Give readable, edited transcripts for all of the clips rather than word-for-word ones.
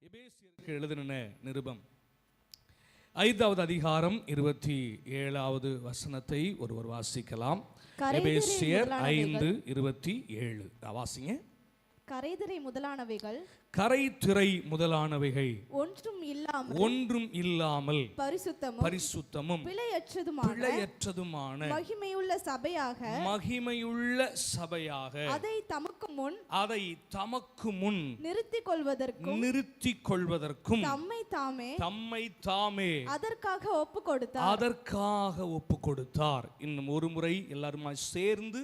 எபேசியருக்கு எழுதின நிருபம் 5வது அதிகாரம் 27வது வசனத்தை ஒருவர் வாசிக்கலாம். எபேசியர் 5:27 வாசிங்க. கரைதிரை முதலானவைகள் கரைதிரை முதலானவைகள் ஒன்றும் இல்லாமல் பரிசுத்தமும் பிழையற்றதுமான மகிமையுள்ள சபையாக அதை தமக்கு முன் நிறுத்திக் கொள்வதற்கும் தம்மை தாமே அதற்காக ஒப்பு கொடுத்தார். இன்னும் ஒரு முறை எல்லாருமாய் சேர்ந்து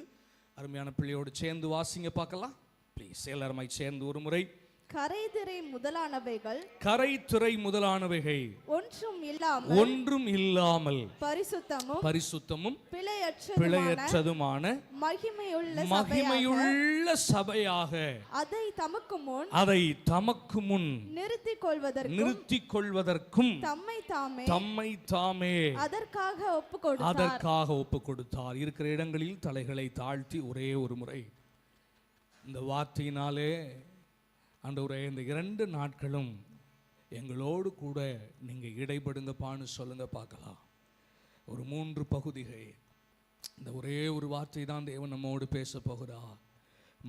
அருமையான பிள்ளையோடு சேர்ந்து வாசிங்க பார்க்கலாம். ப்ளீஸ் எல்லாருமாய் சேர்ந்து ஒரு முறை. கரைதிரை முதலானவைகள் ஒன்றும் இல்லாமல் பரிசுத்தமும் பிழையற்றதுமான மகிமையுள்ள சபையாக அதை தமக்கு முன் நிறுத்திக் கொள்வதற்கும் தம்மை தாமே அதற்காக ஒப்பு கொடுத்தார். இருக்கிற இடங்களில் தலைகளை தாழ்த்தி ஒரே ஒரு முறை இந்த வார்த்தையினாலே ஆண்டவரே, இந்த 2 நாட்களும் எங்களோடு கூட நீங்கள் இடைபடுங்கப்பான்னு சொல்லுங்க பார்க்கலாம். ஒரு 3 பகுதிகள் இந்த ஒரே ஒரு வார்த்தை தான் தேவன் நம்மோடு பேச போகிறார்.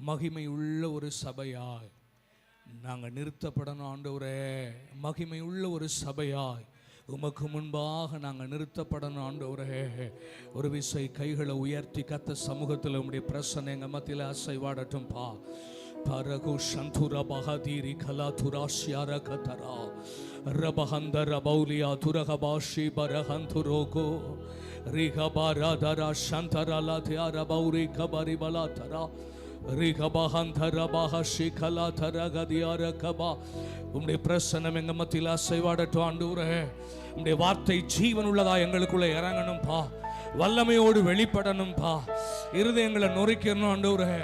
மகிமை உள்ள ஒரு சபையாய் நாங்கள் நிறுத்தப்படணும் ஆண்டவரே. மகிமை உள்ள ஒரு சபையாய் உமக்கு முன்பாக நாங்கள் நிறுத்தப்படணும் ஆண்டவரே. ஒரு விசை கைகளை உயர்த்தி கத்த சமூகத்தில் உம்முடைய பிரசன்னம் எங்கள் மத்தியில் அசைவாடட்டும் பா. பரகு சந்துர பகதீரி கலா துராஷ்யார கதரா ரபஹந்தர பௌலியா துரகபாஷி பரஹந்துரோகோ ரிகபாரதரா சந்தரலா தியார பௌரி கபரி பலாதரா ரிகபஹந்தர பஹஷி கலா தரகதியார கபா. உம்முடைய பிரசன்னம் எங்க மத்தியில் அசைவாடட்டும் ஆண்டவரே. உம்முடைய வார்த்தை ஜீவன் உள்ளதா எங்களுக்குள்ள இறங்கணும் பா. வல்லமையோடு வெளிப்படணும் பா. இருதயங்களை நொறுக்கணும் ஆண்டவரே.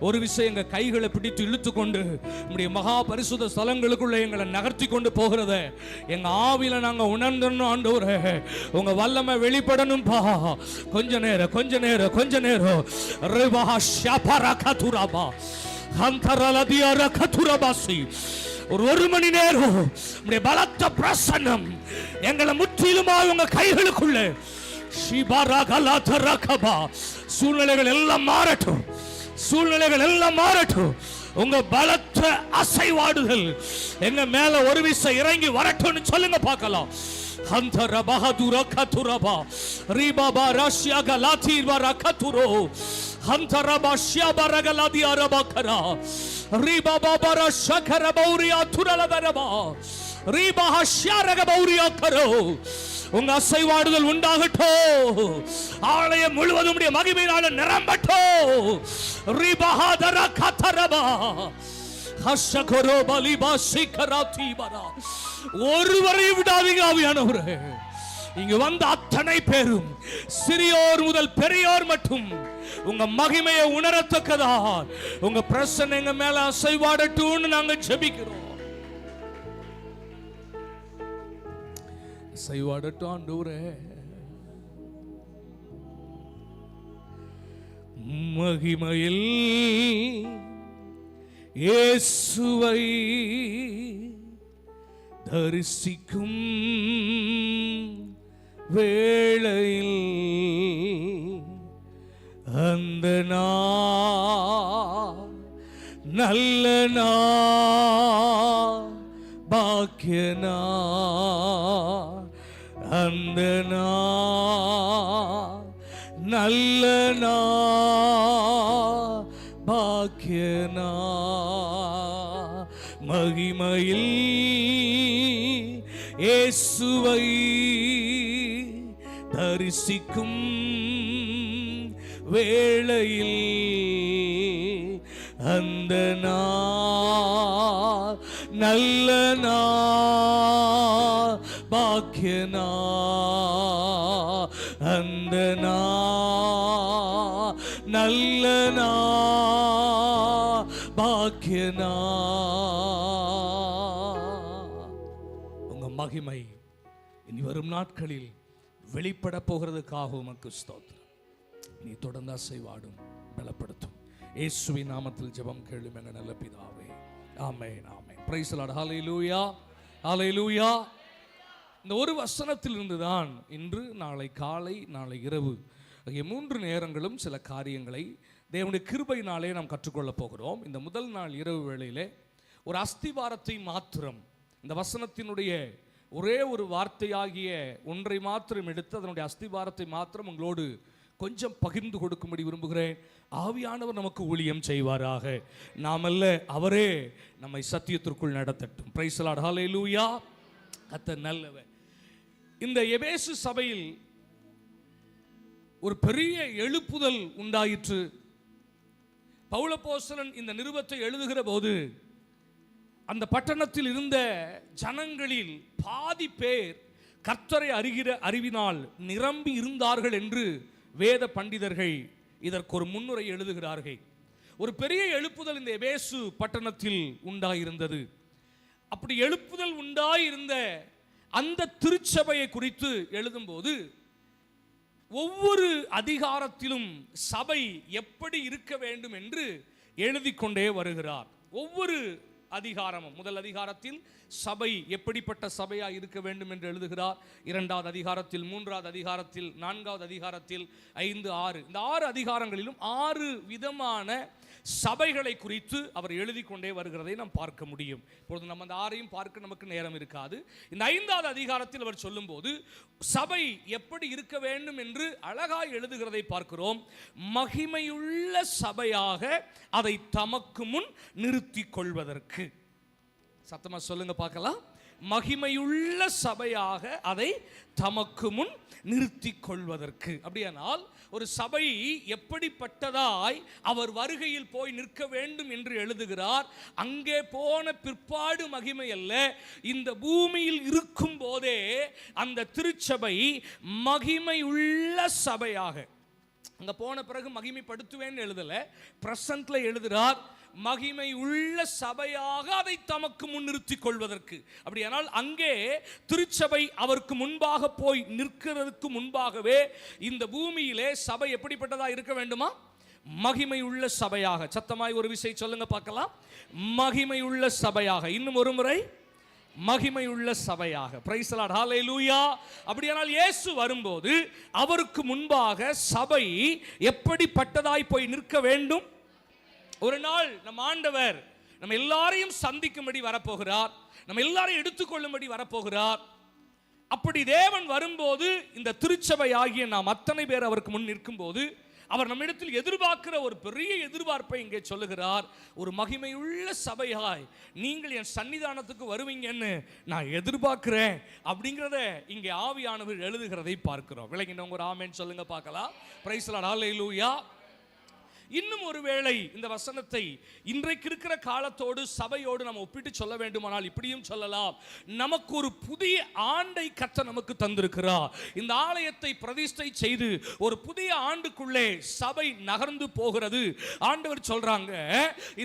ஒரு விஷயம் எங்க கைகளை பிடித்து இழுத்து கொண்டு நம்முடைய மகா பரிசுத்த ஸ்தலங்களுக்குள்ள எங்களை நகர்த்தி கொண்டு போகிறத எங்க ஆவில நாங்க உணர்ந்தோம் ஆண்டவரே. உங்க வல்லமை வெளிப்படணும் பா. கொஞ்ச நேரம் ஒரு மணி நேரம் நம்முடைய பலத்த பிரசன்னம் எங்களை முற்றிலுமாக உங்க கைகளுக்குள்ள சூழ்நிலைகள் எல்லாம் மாறட்டும். உங்க பலத்த அசைவாடுதல் எங்க மேல ஒரு விசை இறங்கி வரட்டும்னு சொல்லுங்க பார்க்கலாம். ஹந்தர பஹதுர கதுரபா ரிபாபா ரஷ்யா கலாதி வர கதுரோ ஹந்தர பஷ்யா பரகலாதி அரபகரா ரிபாபா பர ஷகர பௌரியா துரலதரபா ரிபா ஹஷ்யா ரக பௌரியா கரோ. உங்க அசைவாடுதல் உண்டாகட்டும். ஆலயம் முழுவதும் மகிமையினால நிரம்பட்டும். ரிபஹதர கதரபா ஹஷகரோ பலிபா சிகராதி பரா. ஒருவரை விடாதீங்க ஆவியானவரே. இங்க வந்த அத்தனை பேரும் சிறியோர் முதல் பெரியோர் மட்டும் உங்க மகிமையை உணரத்தக்கதா உங்க பிரசன்னம் எங்க மேல அசைவாடட்டும்னு நாங்க ஜெபிக்கிறோம். அசைவாடட்டும் ஆண்டவரே. மகிமையில் இயேசுவை தரிசிக்கும் வேளையில் அந்த நல்ல பாக்கியனா அந்த நல்ல பாக்கியனா மகிமையில் இயேசுவை தரிசிக்கும் வேளையில் அந்த நல்ல பாக்கியனா அந்த நல்ல பாக்கியனா. உங்க மகிமை இனி வரும் நாட்களில் வெளிப்பட போகிறதுக்காக உமக்கு ஸ்தோத்திரம். நீ தொடர்ந்து அசைவாடும் பலப்படுத்தும். இயேசுவின் நாமத்தில் ஜெபம் கேளும் எங்கள் நல்ல பிதாவே, ஆமென் ஆமென். Price the lord. ஹல்லேலூயா ஹல்லேலூயா. இந்த ஒரு வசனத்திலிருந்து தான் இன்று, நாளை காலை, நாளை இரவு ஆகிய 3 நேரங்களும் சில காரியங்களை தேவனுடைய கிருபையினாலே நாம் கற்றுக்கொள்ளப் போகிறோம். இந்த முதல் நாள் இரவு வேளையிலே ஒரு அஸ்திவாரத்தை மாத்திரம், இந்த வசனத்தினுடைய ஒரே ஒரு வார்த்தையாகிய ஒன்றை மாத்திரம் எடுத்து அதனுடைய அஸ்திவாரத்தை மாத்திரம் உங்களோடு கொஞ்சம் பகிர்ந்து கொடுக்கும்படி விரும்புகிறேன். ஆவியானவர் நமக்கு ஊழியம் செய்வாராக. நாமல்ல, அவரே நம்மை சத்தியத்திற்குள் நடத்தட்டும். Price the lord. ஹல்லேலூயா. கர்த்தர் நல்லவர். இந்த எபேசு சபையில் ஒரு பெரிய எழுப்புதல் உண்டாயிற்று. பவுலப்போஸ்தலன் இந்த நிருபத்தை எழுதுகிற போது அந்த பட்டணத்தில் இருந்த ஜனங்களில் பாதி பேர் கர்த்தரை அறிகிற அறிவினால் நிரம்பி இருந்தார்கள் என்று வேத பண்டிதர்கள் இதற்கு ஒரு முன்னுரை எழுதுகிறார்கள். ஒரு பெரிய எழுப்புதல் இந்த எபேசு பட்டணத்தில் உண்டாயிருந்தது. அப்படி எழுப்புதல் உண்டாயிருந்த அந்த திருச்சபையை குறித்து எழுதும்போது ஒவ்வொரு அதிகாரத்திலும் சபை எப்படி இருக்க வேண்டும் என்று எழுதி கொண்டே வருகிறார். ஒவ்வொரு அதிகாரமும், முதல் அதிகாரத்தில் சபை எப்படிப்பட்ட சபையா இருக்க வேண்டும் என்று எழுதுகிறார். 2வது அதிகாரத்தில், 3வது அதிகாரத்தில், 4வது அதிகாரத்தில், 5, 6 இந்த 6 அதிகாரங்களிலும் 6 விதமான சபைகளை குறித்து அவர் எழுதி கொண்டே வருகிறதை நாம் பார்க்க முடியும். இப்பொழுது நம்ம அந்த 6ஐயும் பார்க்க நமக்கு நேரம் இருக்காது. இந்த 5வது அதிகாரத்தில் அவர் சொல்லும்போது சபை எப்படி இருக்க வேண்டும் என்று அழகாய் எழுதுகிறதை பார்க்கிறோம். மகிமையுள்ள சபையாக அதை தமக்கு முன் நிறுத்திக் கொள்வதற்கு. சத்தமா சொல்லுங்க பார்க்கலாம். மகிமையுள்ள சபையாக அதை தமக்கு முன் நிறுத்திக் கொள்வதற்கு. அப்படியானால் ஒரு சபை எப்படிப்பட்டதாய் அவர் வருகையில் போய் நிற்க வேண்டும் என்று எழுதுகிறார். அங்கே போன பிற்பாடு மகிமை அல்ல, இந்த பூமியில் இருக்கும் போதே அந்த திருச்சபை மகிமையுள்ள சபையாக, அங்க போன பிறகு மகிமைப்படுத்துவேன்னு எழுதல, பிரசன்ட்ல எழுதுகிறார். மகிமை உள்ள சபையாக அதை தமக்கு முன்னிறுத்திக் கொள்வதற்கு. அப்படியானால் அங்கே திருச்சபை அவருக்கு முன்பாக போய் நிற்கிறதுக்கு முன்பாகவே இந்த பூமியிலே சபை எப்படிப்பட்டதா இருக்க வேண்டுமா? மகிமை உள்ள சபையாக. சத்தமாய் ஒரு விஷயம் சொல்லுங்க பார்க்கலாம். மகிமை உள்ள சபையாக. இன்னும் ஒரு முறை, மகிமை உள்ள சபையாக. Praise the lord. ஹல்லேலூயா. அப்படியானால் இயேசு வரும்போது அவருக்கு முன்பாக சபை எப்படிப்பட்டதாய் போய் நிற்க வேண்டும்? ஒரு நாள் நம் ஆண்டவர் நம்ம எல்லாரையும் சந்திக்கும்படி வரப்போகிறார், நம்ம எல்லாரையும் எடுத்துக்கொள்ளும்படி வரப்போகிறார். அப்படி தேவன் வரும்போது இந்த திருச்சபை ஆகிய நாம் அத்தனை பேர் அவருக்கு முன் நிற்கும் போது அவர் நம்மிடத்தில் எதிர்பார்க்கிற ஒரு பெரிய எதிர்பார்ப்பை இங்கே சொல்லுகிறார். ஒரு மகிமையுள்ள சபையாய் நீங்கள் என் சன்னிதானத்துக்கு வருவீங்கன்னு நான் எதிர்பார்க்கிறேன் அப்படிங்கிறத இங்கே ஆவியானவர் எழுதுகிறதை பார்க்கிறோம். விளங்கினவங்க ஒரு ஆமென் சொல்லுங்க பார்க்கலாம். Praise the lord. ஹல்லேலூயா. இன்னும் ஒருவேளை இந்த வசனத்தை இன்றைக்கு இருக்கிற காலத்தோடு சபையோடு நம்ம ஒப்பிட்டு சொல்ல வேண்டுமானால் இப்படியும் சொல்லலாம். நமக்கு ஒரு புதிய ஆண்டை கர்த்தர் நமக்கு தந்திருக்கிறார். இந்த ஆலயத்தை பிரதிஷ்டை செய்து ஒரு புதிய ஆண்டுக்குள்ளே சபை நகர்ந்து போகிறது. ஆண்டவர் சொல்றாங்க,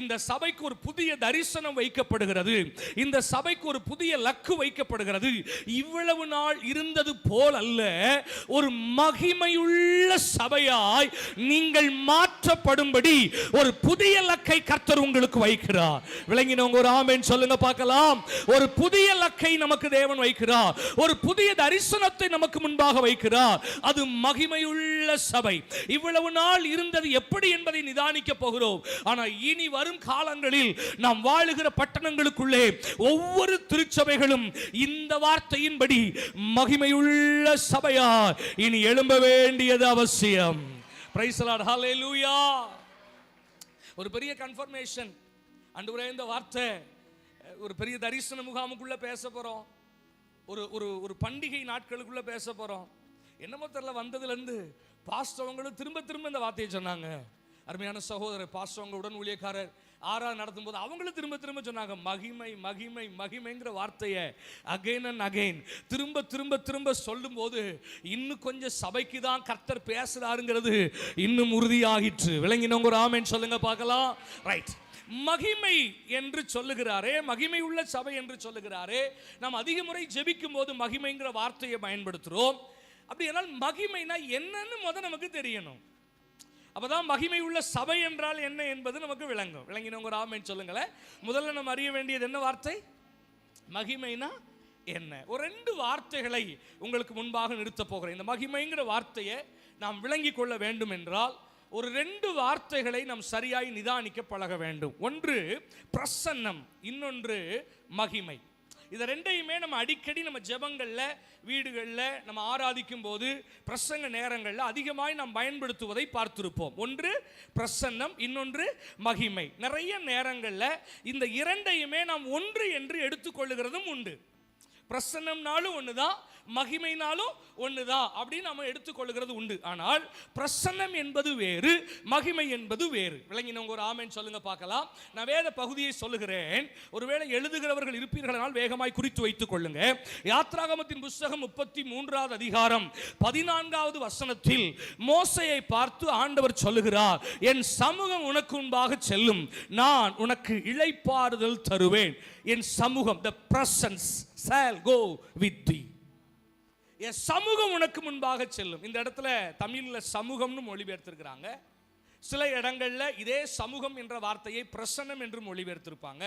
இந்த சபைக்கு ஒரு புதிய தரிசனம் வைக்கப்படுகிறது, இந்த சபைக்கு ஒரு புதிய லக்கு வைக்கப்படுகிறது. இவ்வளவு நாள் இருந்தது போல் அல்ல, ஒரு மகிமையுள்ள சபையாய் நீங்கள் மாற்றப்படும்படி ஒரு புதிய லக்கை கர்த்தர் உங்களுக்கு வைக்கிறார். விளங்கினவங்க ஒரு ஆமென் சொல்லுங்க பார்க்கலாம். ஒரு புதிய லக்கை நமக்கு தேவன் வைக்கிறார், ஒரு புதிய தரிசனத்தை நமக்கு முன்பாக வைக்கிறார். அது மகிமையுள்ள சபை. இவ்வளவு நாள் இருந்தது எப்படி என்பதை நிதானிக்க போகிறோம். ஆனால் இனி வரும் காலங்களில் நாம் வாழுகிற பட்டணங்களுக்குள்ளே ஒவ்வொரு திருச்சபைகளும் இந்த வார்த்தையின்படி மகிமையுள்ள சபையா இனி எழும்ப வேண்டியது அவசியம். Praise the lord. ஹல்லேலூயா. ஒரு பெரிய கன்ஃபர்மேஷன். ஆண்டவரே, இந்த வார்த்தை ஒரு பெரிய தரிசன முகாமுக்குள்ள பேச போறோம், ஒரு பண்டிகை நாட்களுக்குள்ள பேச போறோம். என்னமோ தெரியல, வந்ததுல இருந்து பாஸ்டவங்களும் திரும்ப திரும்ப இந்த வார்த்தையை சொன்னாங்க. அருமையான சகோதரர் பாஸ்டவங்க உடன் ஊழியக்காரர் ஆராதனை நடத்தும் போது அவங்களும் திரும்ப திரும்ப சொன்னாங்க, மகிமை மகிமை மகிமைங்கிற வார்த்தையை அகைன் அண்ட் அகைன் திரும்ப திரும்ப திரும்ப சொல்லும் போது இன்னும் கொஞ்சம் சபைக்கு தான் கர்த்தர் பேசுறாருங்கிறது இன்னும் உறுதியாகிற்று. விளங்கினவங்க ஒரு ஆமென் சொல்லுங்க பார்க்கலாம். ரைட். மகிமை என்று சொல்லுகிறாரே, மகிமை உள்ள சபை என்று சொல்லுகிறாரே. நாம் அதிக முறை ஜெபிக்கும் போது மகிமைங்கிற வார்த்தையை பயன்படுத்துறோம். அப்படி என்னால் மகிமைனா என்னன்னு நமக்கு தெரியணும். அப்பதான் மகிமை உள்ள சபை என்றால் என்ன என்பது நமக்கு விளங்கும். விளங்கினவங்க ஆமென் சொல்லுங்களேன். முதல்ல நம்ம அறிய வேண்டியது என்ன வார்த்தை? மகிமைனா என்ன? ஒரு 2 வார்த்தைகளை உங்களுக்கு முன்பாக நிறுத்த போகிறேன். இந்த மகிமைங்கிற வார்த்தையை நாம் விளங்கி கொள்ள வேண்டும் என்றால் ஒரு 2 வார்த்தைகளை நாம் சரியாய் நிதானிக்க பழக வேண்டும். ஒன்று பிரசன்னம், இன்னொன்று மகிமை. இதை 2ஐயுமே நம்ம அடிக்கடி நம்ம ஜெபங்கள்ல, வீடுகளில் நம்ம ஆராதிக்கும் போது, பிரசங்க நேரங்களில் அதிகமாய் நாம் பயன்படுத்துவதை பார்த்திருப்போம். ஒன்று பிரசன்னம், இன்னொன்று மகிமை. நிறைய நேரங்களில் இந்த 2ஐயுமே நாம் ஒன்று என்று எடுத்துக்கொள்ளுகிறதும் உண்டு. பிரசன்னம்னாலும் ஒண்ணுதான், மகிமைனாலும் ஒண்ணுதான் அப்படின்னு நம்ம எடுத்துக்கொள்ளுகிறது உண்டு. ஆனால் பிரசன்னம் என்பது வேறு, மகிமை என்பது வேறு. விளங்கினவங்க ஒரு ஆமென் சொல்லுங்க பார்க்கலாம். நான் வேத பகுதியை சொல்லுகிறேன். ஒருவேளை எழுதுகிறவர்கள் இருப்பீர்களானால் வேகமாய் குறித்து வைத்துக் கொள்ளுங்க. யாத்ராகமத்தின் புஸ்தகம் 33வது அதிகாரம் 14வது வசனத்தில் மோசேயை பார்த்து ஆண்டவர் சொல்லுகிறார், என் சமூகம் உனக்கு முன்பாக செல்லும், நான் உனக்கு இளைப்பாறுதல் தருவேன். என் சமூகம், the presence shall go with thee. என் சமூகம் உனக்கு முன்பாக செல்லும். இந்த இடத்துல தமிழ்ல சமூகம்னு மொழிபெயர்த்திருக்கிறாங்க. சில இடங்கள்ல இதே சமூகம் என்ற வார்த்தையை பிரசன்னம் என்று மொழிபெயர்த்திருப்பாங்க.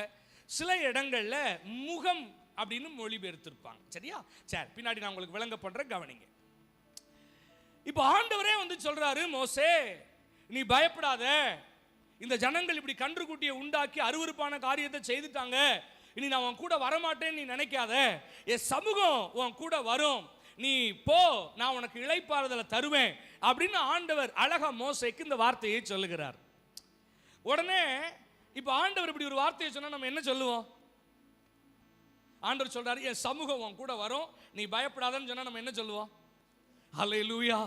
சில இடங்கள்ல முகம் அப்படின்னு மொழிபெயர்த்திருப்பாங்க. சரியா? சரி, பின்னாடி நான் உங்களுக்கு விளங்க பண்றேன், கவனிங்க. இப்போ ஆண்டவரே வந்து சொல்றாரு, மோசே நீ பயப்படாத, இந்த ஜனங்கள் இப்படி கன்றுக்குட்டியை உண்டாக்கி அருவருப்பான காரியத்தை செய்துட்டாங்க, இனி நான் உன் கூட வரமாட்டேன்னு நீ நினைக்காத, என் சமூகம் உன் கூட வரும், நீ போ, நான் உனக்கு இளைப்பாறுதலை தருவேன் அப்படின்னு ஆண்டவர் அழகா மோசேக்கு இந்த வார்த்தையை சொல்லுகிறார். உடனே இப்ப ஆண்டவர் இப்படி ஒரு வார்த்தையை சொன்னா நம்ம என்ன சொல்லுவோம்? ஆண்டவர் சொல்றாரு, என் சமூகம் உன் கூட வரும், நீ பயப்படாதன்னு சொன்னா நம்ம என்ன சொல்லுவோம்? ஹல்லேலூயா,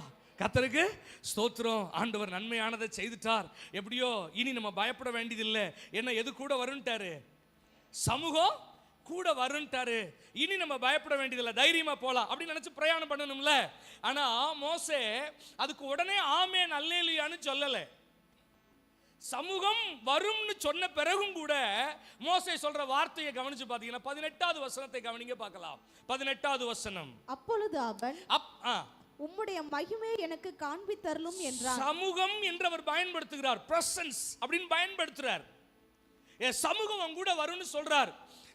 கர்த்தருக்கு ஸ்தோத்திரம், ஆண்டவர் நன்மையானதை செய்துட்டார், எப்படியோ இனி நம்ம பயப்பட வேண்டியதில்லை. என்ன, எது கூட வரும்ட்டாரு? சமூகம் கூட வரும்ட்டாரு, இனி நம்ம பயப்பட வேண்டியதில்லை, தைரியமா போலாம் அப்படின்னு நினைச்சு பிரயாணம் பண்ணணும்ல. ஆனா மோசே அதுக்கு உடனே ஆமென் அல்லேலூயான்னு சொல்லல. சமூகம் வரும்னு சொன்ன பிறகும் கூட மோசே சொல்ற வார்த்தையை கவனிச்சு பாத்தீங்கன்னா 18வது வசனத்தை கவனிங்க பார்க்கலாம். 18வது வசனம், அப்பொழுது அவன் உம்முடைய மகிமையை எனக்கு காண்பித்தருளும் என்றார். சமூகம் என்று அவர் பயன்படுத்துகிறார், பிரசன்ஸ் அப்படின்னு பயன்படுத்துறார். என் சமூகம் அவங்க கூட வரும்னு சொல்றார்.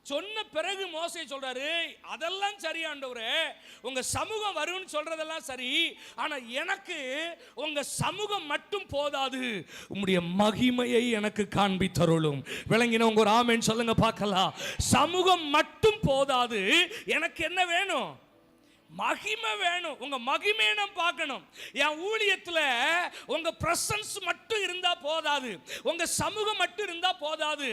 சொன்ன பிறகு மோசே சொல்றாரு, அதெல்லாம் சரி ஆண்டவரே, உங்க சமூகம் வரும்னு சொல்றதெல்லாம் சரி, ஆனா எனக்கு உங்க சமூகம் மட்டும் போதாது, உம்முடைய மகிமையை எனக்கு காண்பித்தருளும். விளங்கினவங்க ஒரு ஆமென் சொல்லுங்க பார்க்கலாம். சமூகம் மட்டும் போதாது, எனக்கு என்ன வேணும்? மகிமை வேணும். உங்க மகிமையை நான் பார்க்கணும். என் ஊழியத்துல உங்க பிரசன்ஸ் மட்டும் இருந்தா போதாது, உங்க சமூகம் மட்டும் இருந்தா போதாது,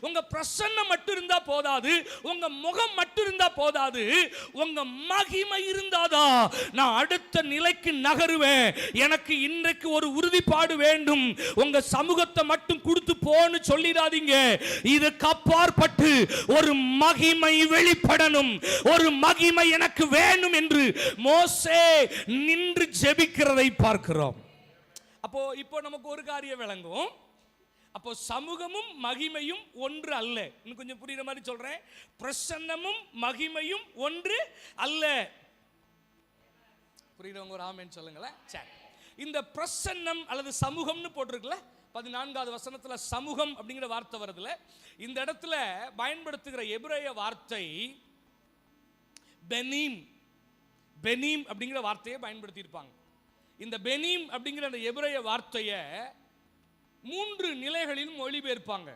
உங்க பிரசன்னம் மட்டும் இருந்தா போதாது, உங்க முகம் மட்டும் இருந்தா போதாது, உங்க மகிமை இருந்தாதான் நான் அடுத்த நிலைக்கு நகருவேன். எனக்கு இன்றைக்கு ஒரு உறுதிப்பாடு வேண்டும். உங்க சமூகத்தை மட்டும் கொடுத்து போன்னு சொல்லிடாதீங்க. இதுக்கு அப்பாற்பட்டு ஒரு மகிமை வெளிப்படணும், ஒரு மகிமை எனக்கு வேணும் என்று மோசே நின்று ஜெபிக்கிறதை பார்க்கிறோம். அப்போ இப்போ நமக்கு ஒரு காரியம் விளங்கும். அப்போ சமூகமும் மகிமையும் ஒன்று அல்ல. இன்னும் கொஞ்சம் புரியுற மாதிரி சொல்றேன். பிரசன்னமும் மகிமையும் ஒன்று அல்ல. புரியுறவங்க ஒரு ஆமென் சொல்லுங்களேன். சரி, இந்த பிரசன்னம் அல்லது சமூகம்னு போட்டிருக்குல்ல, 14வது வசனத்துல சமூகம் அப்படிங்கிற வார்த்தை வருதுல, இந்த இடத்துல பயன்படுத்துகிற எபிரேய வார்த்தை பெனீம். பெனீம் அப்படிங்கிற வார்த்தையை பயன்படுத்தி இருப்பாங்க. இந்த பெனீம் அப்படிங்கிற அந்த எபிரேய வார்த்தையை 3 நிலைகளில் மொழிபெயர்ப்பாங்க.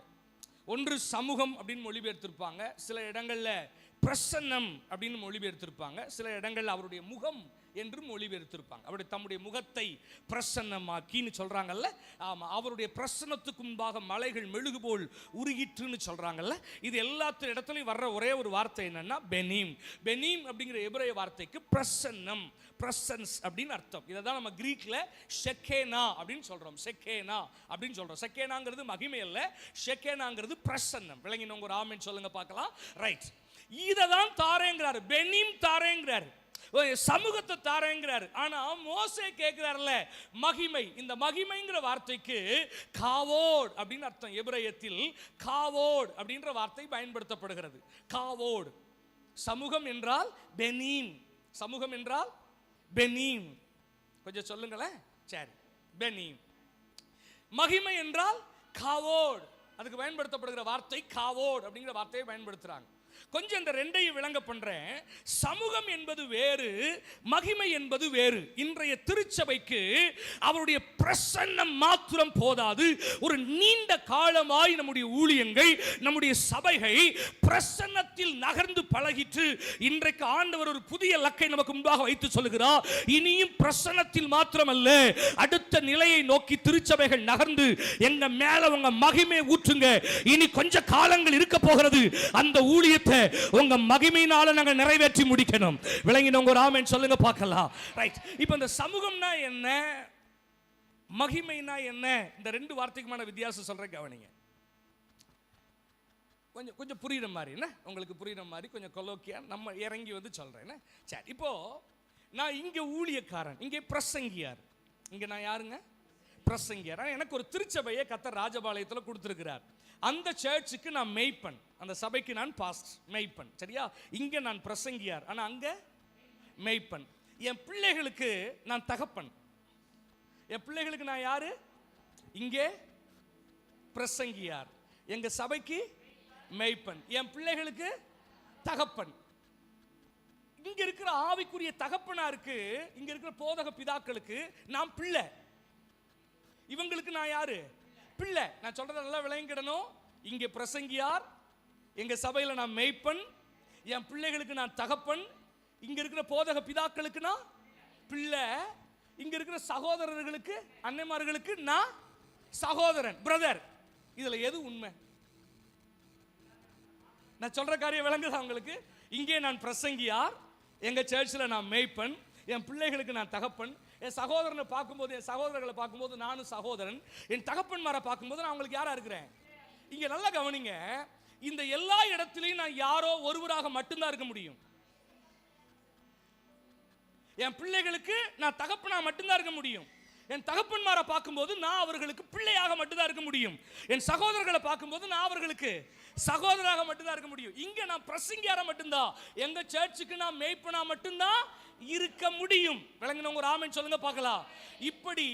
ஒன்று சமூகம் அப்படின்னு மொழிபெயர்த்திருப்பாங்க, சில இடங்கள்ல பிரசன்னம் அப்படின்னு மொழிபெயர்த்திருப்பாங்க, சில இடங்கள்ல அவருடைய முகம் என்று மொழிபெயர்த்திருப்பாங்க. அவருடைய தம்முடைய முகத்தை பிரசன்னமாக்கின்னு சொல்றாங்கல்ல. ஆமா, அவருடைய பிரசன்னத்துக்கு முன்பாக மலைகள் மெழுகு போல் உருகிற்றுன்னு சொல்றாங்கல்ல. இது எல்லாத்து இடத்துலையும் வர்ற ஒரே ஒரு வார்த்தை என்னன்னா பெனீம். பெனீம் அப்படிங்கிற எபிரேய வார்த்தைக்கு பிரசன்னம், பிரசன்ஸ் அப்படின்னு அர்த்தம். இதை தான் நம்ம கிரீக்ல ஷெக்கேனா அப்படின்னு சொல்றோம். ஷெக்கேனா அப்படின்னு சொல்றோம். ஷெக்கேனாங்கிறது மகிமை அல்ல, ஷெக்கேனாங்கிறது பிரசன்னம். விளங்கினவங்க ஒரு ஆமென் சொல்லுங்க பார்க்கலாம். ரைட், இதை தான் தாரேங்கிறாரு, பெனீம் தாரேங்கிறாரு, சமூகத்தை தாரேங்கிறாரு. ஆனா மோசே கேட்கிறார்ல மகிமை. இந்த மகிமைங்கிற வார்த்தைக்கு காவோட் அப்படின்னு அர்த்தம். எபிரேயத்தில் காவோட் அப்படின்ற வார்த்தை பயன்படுத்தப்படுகிறது. காவோட். சமூகம் என்றால் பெனீம். சமூகம் என்றால் பெனீம். கொஞ்சம் சொல்லுங்களேன். சரி, பெனீம். மகிமை என்றால் காவோட், அதுக்கு பயன்படுத்தப்படுகிற வார்த்தை காவோட் அப்படிங்கிற வார்த்தையை பயன்படுத்துறாங்க. கொஞ்சம் இந்த ரெண்டையும் விளங்க பண்றேன். சமூகம் என்பது வேறு, மகிமை என்பது வேறு. இன்றைய திருச்சபைக்கு அவருடைய பிரசன்னம் மாத்திரம் போதாது. ஒரு நீண்ட காலமாய் நம்முடைய ஊழியங்கள், நம்முடைய சபைகள் பிரசன்னத்தில் நகர்ந்து பழகிட்டு இன்றைக்கு ஆண்டவர் ஒரு புதிய லக்கை நமக்கு முன்பாக வைத்து சொல்லுகிறார். இனியும் பிரசன்னத்தில் மாத்திரமல்ல, அடுத்த நிலையை நோக்கி திருச்சபைகள் நகர்ந்து எங்க மேல உங்க மகிமை ஊற்றுங்க. இனி கொஞ்ச காலங்கள் இருக்க போகிறது, அந்த ஊழியத்தை உங்க மகிமையினால நாங்க நிறைவேற்றி முடிக்கணும். விளங்கினவங்க ஒரு ஆமென் சொல்லுங்க பார்க்கலாம். ரைட், இப்போ இந்த சமூகம்னா என்ன, மகிமைனா என்ன, இந்த ரெண்டு வார்த்தைக்குமான வித்தியாசம் சொல்றேன், கவனிங்க. கொஞ்சம் கொஞ்சம் புரியுற மாதிரி என்ன, உங்களுக்கு புரியுற மாதிரி கொஞ்சம் கொலோக்கியா நம்ம இறங்கி வந்து சொல்றேன். சரி, இப்போ நான் இங்க ஊழியக்காரன், இங்கே பிரசங்கியார். இங்க நான் யாருங்க? பிரசங்கியார். எனக்கு ஒரு திருச்சபையை கர்த்தர் ராஜபாளையத்தில் கொடுத்திருக்கிறார். அந்த சர்ச்சுக்கு நான் மெய்ப்பன், அந்த சபைக்கு நான் பாஸ்டர், மெய்ப்பன். சரியா? இங்க நான் பிரசங்கியார், ஆனா அங்க மெய்ப்பன். என் பிள்ளைகளுக்கு நான் தகப்பன். என் பிள்ளைகளுக்கு நான் யாரு? இங்கே பிரசங்கியார், எங்க சபைக்கு மெய்ப்பன். என் பிள்ளைகளுக்கு தகப்பன். இங்க இருக்கிற ஆவிக்குரிய தகப்பனாருக்கு, இங்க இருக்கிற போதக பிதாக்களுக்கு நான் பிள்ளை. இவங்களுக்கு நான் யாரு? பிள்ளை. நான் சொல்றத நல்லா விளங்கிடணும். இங்கே பிரசங்கியார், எங்க சபையில நான் மெய்ப்பன், என் பிள்ளைகளுக்கு நான் தகப்பன். இங்க இருக்கிற போதக பிதாக்களுக்கு நான் பிள்ளை. இங்க இருக்கிற சகோதரர்களுக்கு, அன்னைமார்களுக்கு நான் சகோதரன், பிரதர். இதுல எது உண்மை? நான் சொல்ற காரியம் விளங்குதா உங்களுக்கு? இங்கே நான் பிரசங்கியார், எங்க சர்ச்சில் நான் மெய்ப்பன், என் பிள்ளைகளுக்கு நான் தகப்பன். என் சகோதரனை பார்க்கும்போது, என் சகோதரர்களை பார்க்கும்போது நானும் சகோதரன். என் தகப்பன்மாரை பார்க்கும்போது நான் அவங்களுக்கு யாரா இருக்கிறேன்? இங்க நல்லா கவனிங்க, இந்த எல்லா இடத்திலையும் நான் யாரோ ஒருவராக மட்டும்தான் இருக்க முடியும். என் பிள்ளைகளுக்கு நான் தகப்பனா மட்டும்தான் இருக்க முடியும். என் தகப்பன்மாரை பார்க்கும்போது நான் அவர்களுக்கு பிள்ளையாக மட்டும்தான் இருக்க முடியும். என் சகோதரர்களை பார்க்கும்போது நான் அவர்களுக்கு சகோதராக மட்டும்தான் இருக்க முடியும். இங்க நான் பிரசங்கியார மட்டும்தான், எங்க சர்ச்சுக்கு நான் மேய்ப்பனா மட்டும்தான் இருக்க முடியும். விளங்கினவங்க ஒரு ஆமென் சொல்லுங்க பார்க்கலாம். இப்படி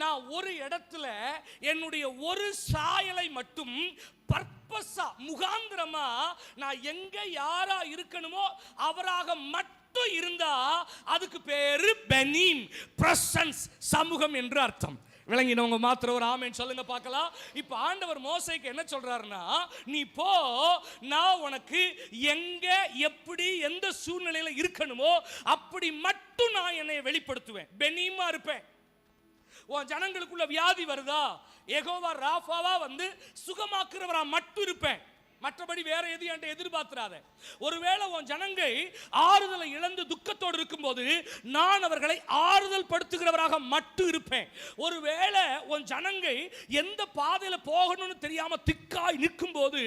நான் ஒரு இடத்துல என்னுடைய ஒரு சாயலை மட்டும் பர்பஸா, முகாந்திரமா நான் எங்க யாரா இருக்கணுமோ அவராக மட்டும் இருந்தா அதுக்கு பேரு பெனீம், பிரசன்ஸ், சமூகம் என்று அர்த்தம். விளங்கினவங்க மாத்திரம் ஒரு ஆமென் சொல்லுங்க பார்க்கலாம். இப்ப ஆண்டவர் மோசேக்கு என்ன சொல்றாருன்னா, நீ போ, நான் உனக்கு எங்க எப்படி எந்த சூழ்நிலையில இருக்கணுமோ அப்படி மட்டும் நான் என்னை வெளிப்படுத்துவேன், பெனீமா இருப்பேன். உன் ஜனங்களுக்குள்ள வியாதி வருதா, யெகோவா ராஃபாவா வந்து சுகமாக்குறவரா மட்டும் இருப்பேன். மற்றபடி வேற எது என்கிட்ட எதிர்பார்த்திராத. ஒருவேளை உன் ஜனங்கள் ஆறுதலை இழந்து துக்கத்தோடு இருக்கும்போது நான் அவர்களை ஆறுதல் படுத்துகிறவராக மட்டும் இருப்பேன். ஒருவேளை உன் ஜனங்கள் எந்த பாதையில போகணும்னு தெரியாம திக்காய் நிற்கும் போது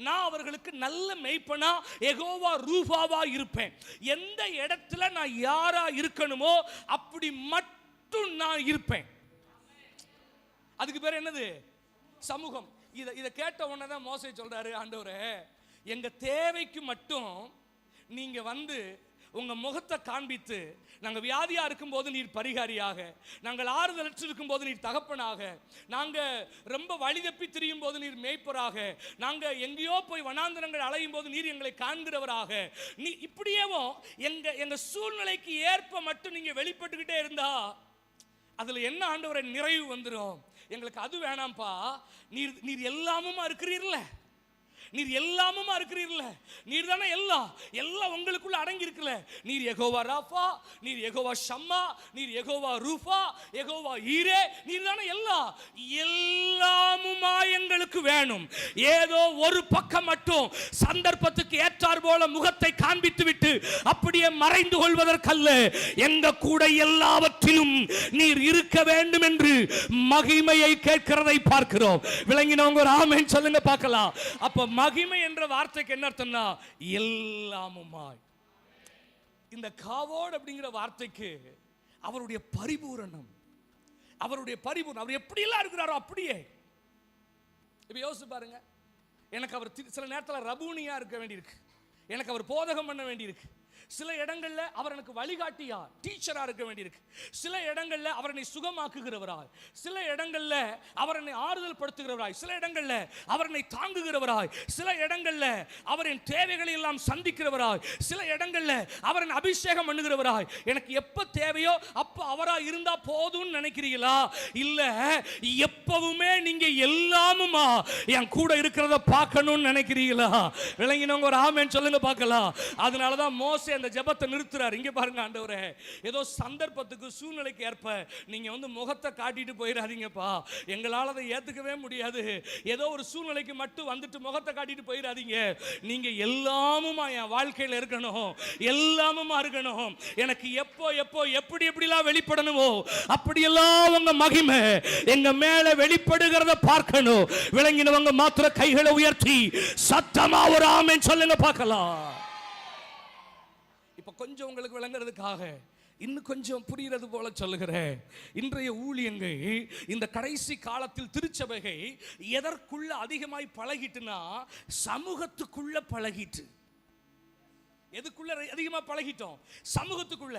நான் அவர்களுக்கு நல்ல மெய்ப்பனா, யெகோவா ரூஃபாவா இருப்பேன். எந்த இடத்துல நான் யாரா இருக்கணுமோ அப்படி மட்டும் நான் இருப்பேன். அதுக்கு பேர் என்னது? சமூகம். இதை கேட்ட உடனே தான் மோசே சொல்றாரு, ஆண்டவரே எங்க தேவைக்கு மட்டும் நீங்க வந்து உங்க முகத்தை காண்பித்து, நாங்க வியாதியா இருக்கும்போது நீர் பரிகாரியாக, நாங்கள் ஆறுதலற்று இருக்கும்போது நீர் தகப்பனாக, நாங்க ரொம்ப வழி தப்பி திரியும் போது நீர் மேய்ப்பராக, நாங்க எங்கேயோ போய் வனாந்தரங்கள் அலையும் போது நீர் எங்களை காண்கிறவராக, நீ இப்படியேவும் எங்க சூழ்நிலைக்கு ஏற்ப மட்டும் நீங்க வெளிப்பட்டுக்கிட்டே இருந்தா அதுல என்ன ஆண்டவரை நிறைவு வந்துடும். எங்களுக்கு அது வேணாம்ப்பா, நீர் எல்லாமுமா இருக்கிறீர்ல, நீர் எல்லாமுமா இருக்கிறீர்ல, நீர் தானே எல்லாம் உங்களுக்குள்ள அடங்கி இருக்குல்ல. நீர் யெகோவா ராஃபா, நீர் யெகோவா ஷம்மா, நீர் யெகோவா ரூஃபா, யெகோவா ஈரே, நீர் தானே எல்லாமுமா எங்களுக்கு வேணும். ஏதோ ஒரு பக்கம் மட்டும் சந்தர்ப்பத்துக்கு ஏற்றார் போல முகத்தை காண்பித்து விட்டு அப்படியே மறைந்து கொள்வதற்கல்ல, எங்க கூட எல்லாவற்றிலும் நீர் இருக்க வேண்டும் என்று மகிமையை கேட்கிறதை பார்க்கிறோம். விளங்கினவங்க ஒரு ஆமென் சொல்லுங்க பார்க்கலாம். அப்ப மகிமை என்ற வார்த்தைக்கு என்ன அர்த்தம்னா எல்லாமுமாய். இந்த காவோட் அப்படிங்கிற வார்த்தைக்கு அவருடைய பரிபூரணம், அவர் எப்படி எல்லாம் இருக்கிறாரோ அப்படியே. இப்ப யோசிச்சு பாருங்க, எனக்கு அவர் சில நேரத்தில் ரபூனியா இருக்க வேண்டியிருக்கு, எனக்கு அவர் போதகம் பண்ண வேண்டியிருக்கு, சில இடங்கள்ல அவர் எனக்கு வழிகாட்டியா, டீச்சரா இருக்க வேண்டியிருக்கு. சில இடங்கள்ல அவர் என்னை சுகமாக்குகிறவராய், சில இடங்கள்ல அவர் என்னை ஆறுதல் படுத்துகிறவராய், சில இடங்கள்ல அவர் என்னை தாங்குகிறவராய், சில இடங்கள்ல அவரின் தேவைகளை எல்லாம் சந்திக்கிறவராய், சில இடங்கள்ல அவர் என்னை அபிஷேகம் பண்ணுகிறவராய். எனக்கு எப்ப தேவையோ அப்ப அவரா இருந்தா போதும்னு நினைக்கிறீங்களா? இல்ல, எப்பவுமே நீங்க எல்லாமுமா என் கூட இருக்கிறத பார்க்கணும்னு நினைக்கிறீங்களா? விளங்கினவங்க ஒரு ஆமென் சொல்லுங்க பார்க்கலாம். அதனாலதான் மோசே அந்த ஜெபத்தை நிறுத்துறாரு. இங்க பாருங்க, ஆண்டவரே, ஏதோ சந்தர்ப்பத்துக்கு சூழ்நிலைக்கு ஏற்ப நீங்க முகத்தை காட்டிட்டு போயிடாதீங்கப்பா, எங்களால அதை ஏத்துக்கவே முடியாது. ஏதோ ஒரு சூழ்நிலைக்கு மட்டும் வந்துட்டு முகத்தை காட்டிட்டு போயிடாதீங்க. நீங்க எல்லாமுமா என் வாழ்க்கையில இருக்கணும், எல்லாமுமா இருக்கணும். எனக்கு எப்போ எப்போ எப்படி எப்படிலாம் வெளிப்படணுமோ அப்படியெல்லாம் உங்க மகிமை எங்க மேல வெளிப்படுகிறத பார்க்கணும். விளங்கினவங்க மாத்திர கைகளை உயர்த்தி சத்தமா ஒரு ஆமென் சொல்லுங்க பார்க்கலாம். இப்ப கொஞ்சம் உங்களுக்கு விளங்குறதுக்காக இன்னும் கொஞ்சம் புரிகிறது போல சொல்லுகிறேன். இன்றைய ஊழியங்கள் இந்த கடைசி காலத்தில் திருச்சபைகள் எதற்குள்ள அதிகமாய் பழகிட்டுனா சமூகத்துக்குள்ள பழகிட்டு. எதுக்குள்ள அதிகமா பழகிட்டோம்? சமூகத்துக்குள்ள.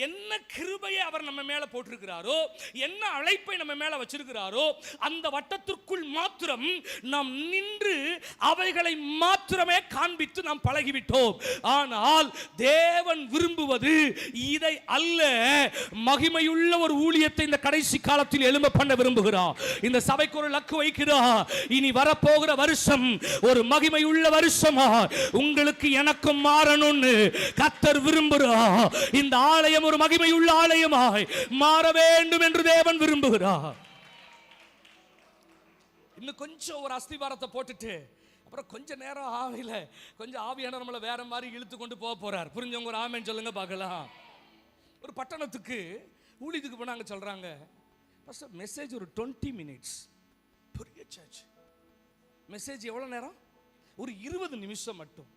என்ன கிருபையை அவர் நம்ம மேல போட்டிருக்கிறாரோ, என்ன அழைப்பை நம்ம மேல வச்சிருக்கிறாரோ, அந்த வட்டத்திற்குள் மாத்திரம் நாம் நின்று அவைகளை மாத்திரமே காண்பித்து நாம் பழகிவிட்டோம். ஆனால் தேவன் விரும்புவது இதை அல்ல. மகிமையுள்ள ஒரு ஊழியத்தை இந்த கடைசி காலத்தில் எழும்ப பண்ண விரும்புகிறார். இந்த சபைக்கு ஒரு லக்கு வைக்கிறார். இனி வரப்போகிற வருஷம் ஒரு மகிமையுள்ள வருஷமா உங்களுக்கு எனக்கும் மாறணும் கர்த்தர் விரும்புகிறார். இந்த ஆலயம் ஒரு மகிமையுள்ள ஆலயமாய் மாற வேண்டும் என்று தேவன் விரும்புகிறார். இன்னும் கொஞ்சம் ஒரு அஸ்திவாரத்தை போட்டுட்டு அப்புறம் கொஞ்ச நேரம் ஆவியில கொஞ்சம் ஆவியான நம்மள வேற மாதிரி இழுத்து கொண்டு போக போறார். புரிஞ்சவங்க ஒரு ஆமென் சொல்லுங்க பார்க்கலாம். ஒரு பட்டணத்துக்கு ஊழியத்துக்கு போனாங்க. சொல்றாங்க, மெசேஜ் ஒரு 20 மினிட்ஸ். பெரிய சர்ச், மெசேஜ் எவ்வளவு நேரம்? ஒரு 20 நிமிஷம் மட்டும்.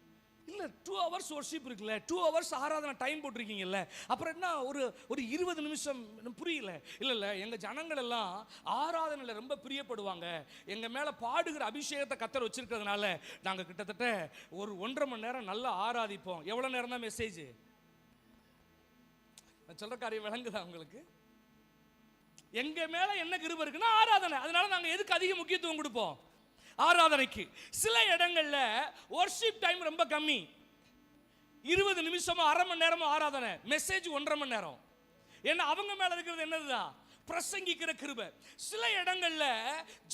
இல்ல 2 hours worship இருக்குல்ல, 2 hours ஆராதனை டைம் போட்டிருக்கீங்கல்ல, அப்புறம் என்ன ஒரு 20 நிமிஷம்? புரியல. இல்ல எங்க ஜனங்கள் எல்லாம் ஆராதனையில ரொம்ப பிரியப்படுவாங்க. எங்க மேல பாடுகிற அபிஷேகத்தை கர்த்தர் வச்சிருக்கிறதுனால நாங்க கிட்டத்தட்ட ஒரு 1.5 மணி நேரம் நல்லா ஆராதிப்போம். எவ்வளவு நேரம் தான் மெசேஜ்? நான் சொல்ற காரியம் விளங்குதா உங்களுக்கு? எங்க மேல என்ன கிருபை இருக்குன்னா ஆராதனை. அதனால நாங்க எதுக்கு அதிக முக்கியத்துவம் கொடுப்போம்? ஆராதனைக்கு. சில இடங்கள்ல வொர்ஷிப் டைம் ரொம்ப கம்மி, 20 நிமிஷமோ அரை மணி நேரமோ ஆராதனை, மெசேஜ் 1.5 மணி நேரம். ஏன்னா அவங்க மேல இருக்கிறது என்னதுதான்? பிரசங்கிக்கிற கிருபை. சில இடங்கள்ல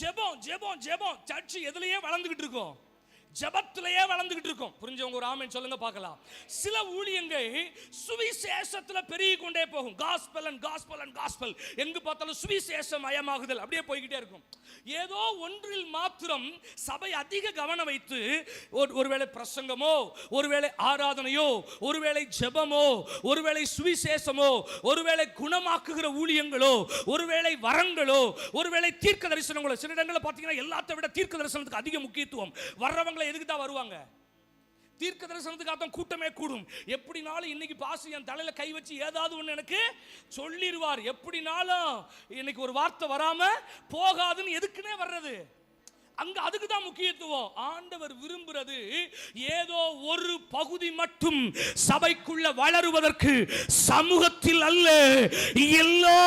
ஜெபம் ஜெபம் ஜெபம், சர்ச் எதுலயே வளர்ந்துகிட்டு இருக்கும், ஜபத்திலேயே வளர்ந்துகிட்டு இருக்கும். புரிஞ்சவங்க ஒரு ஆமென் சொல்லுங்க பார்க்கலாம். சில ஊழியங்கள் சுவிசேஷத்துல பெருகி கொண்டே போகும். Gospel and gospel and gospel, எங்கு பார்த்தாலும் சுவிசேஷம் மயமாகுதல் அப்படியே போய்கிட்டே இருக்கும். ஏதோ ஒன்றில் மாத்திரம் சபை அதிக கவனம் வைத்து ஒருவேளை பிரசங்கமோ, ஒருவேளை ஆராதனையோ, ஒருவேளை ஜெபமோ, ஒருவேளை சுவிசேஷமோ, ஒருவேளை குணமாக்குகிற ஊழியங்களோ, ஒருவேளை வரங்களோ, ஒருவேளை தீர்க்க தரிசனங்களோ. சில இடங்களில் பார்த்தீங்கன்னா எல்லாத்தை விட தீர்க்க தரிசனத்துக்கு அதிக முக்கியத்துவம். வர்றவங்களை எதுக்கு தான் வருவாங்க? தீர்க்க தரிசனத்துக்காக தான் கூட்டமே கூடும். எப்படினாலும் இன்னைக்கு பாஸ் என் தலையில கை வச்சு ஏதாவது ஒன்று எனக்கு சொல்லிடுவார். எப்படினாலும் இன்னைக்கு ஒரு வார்த்தை வராம போகாதுன்னு எதுக்குன்னே வர்றது. அங்க அதுக்கு தான் முக்கியத்துவம். ஆண்டவர் விரும்புறது ஏதோ ஒரு பகுதி மட்டும் சபைக்குள்ள வளருவதற்கு, சமூகத்தில் அல்ல எல்லா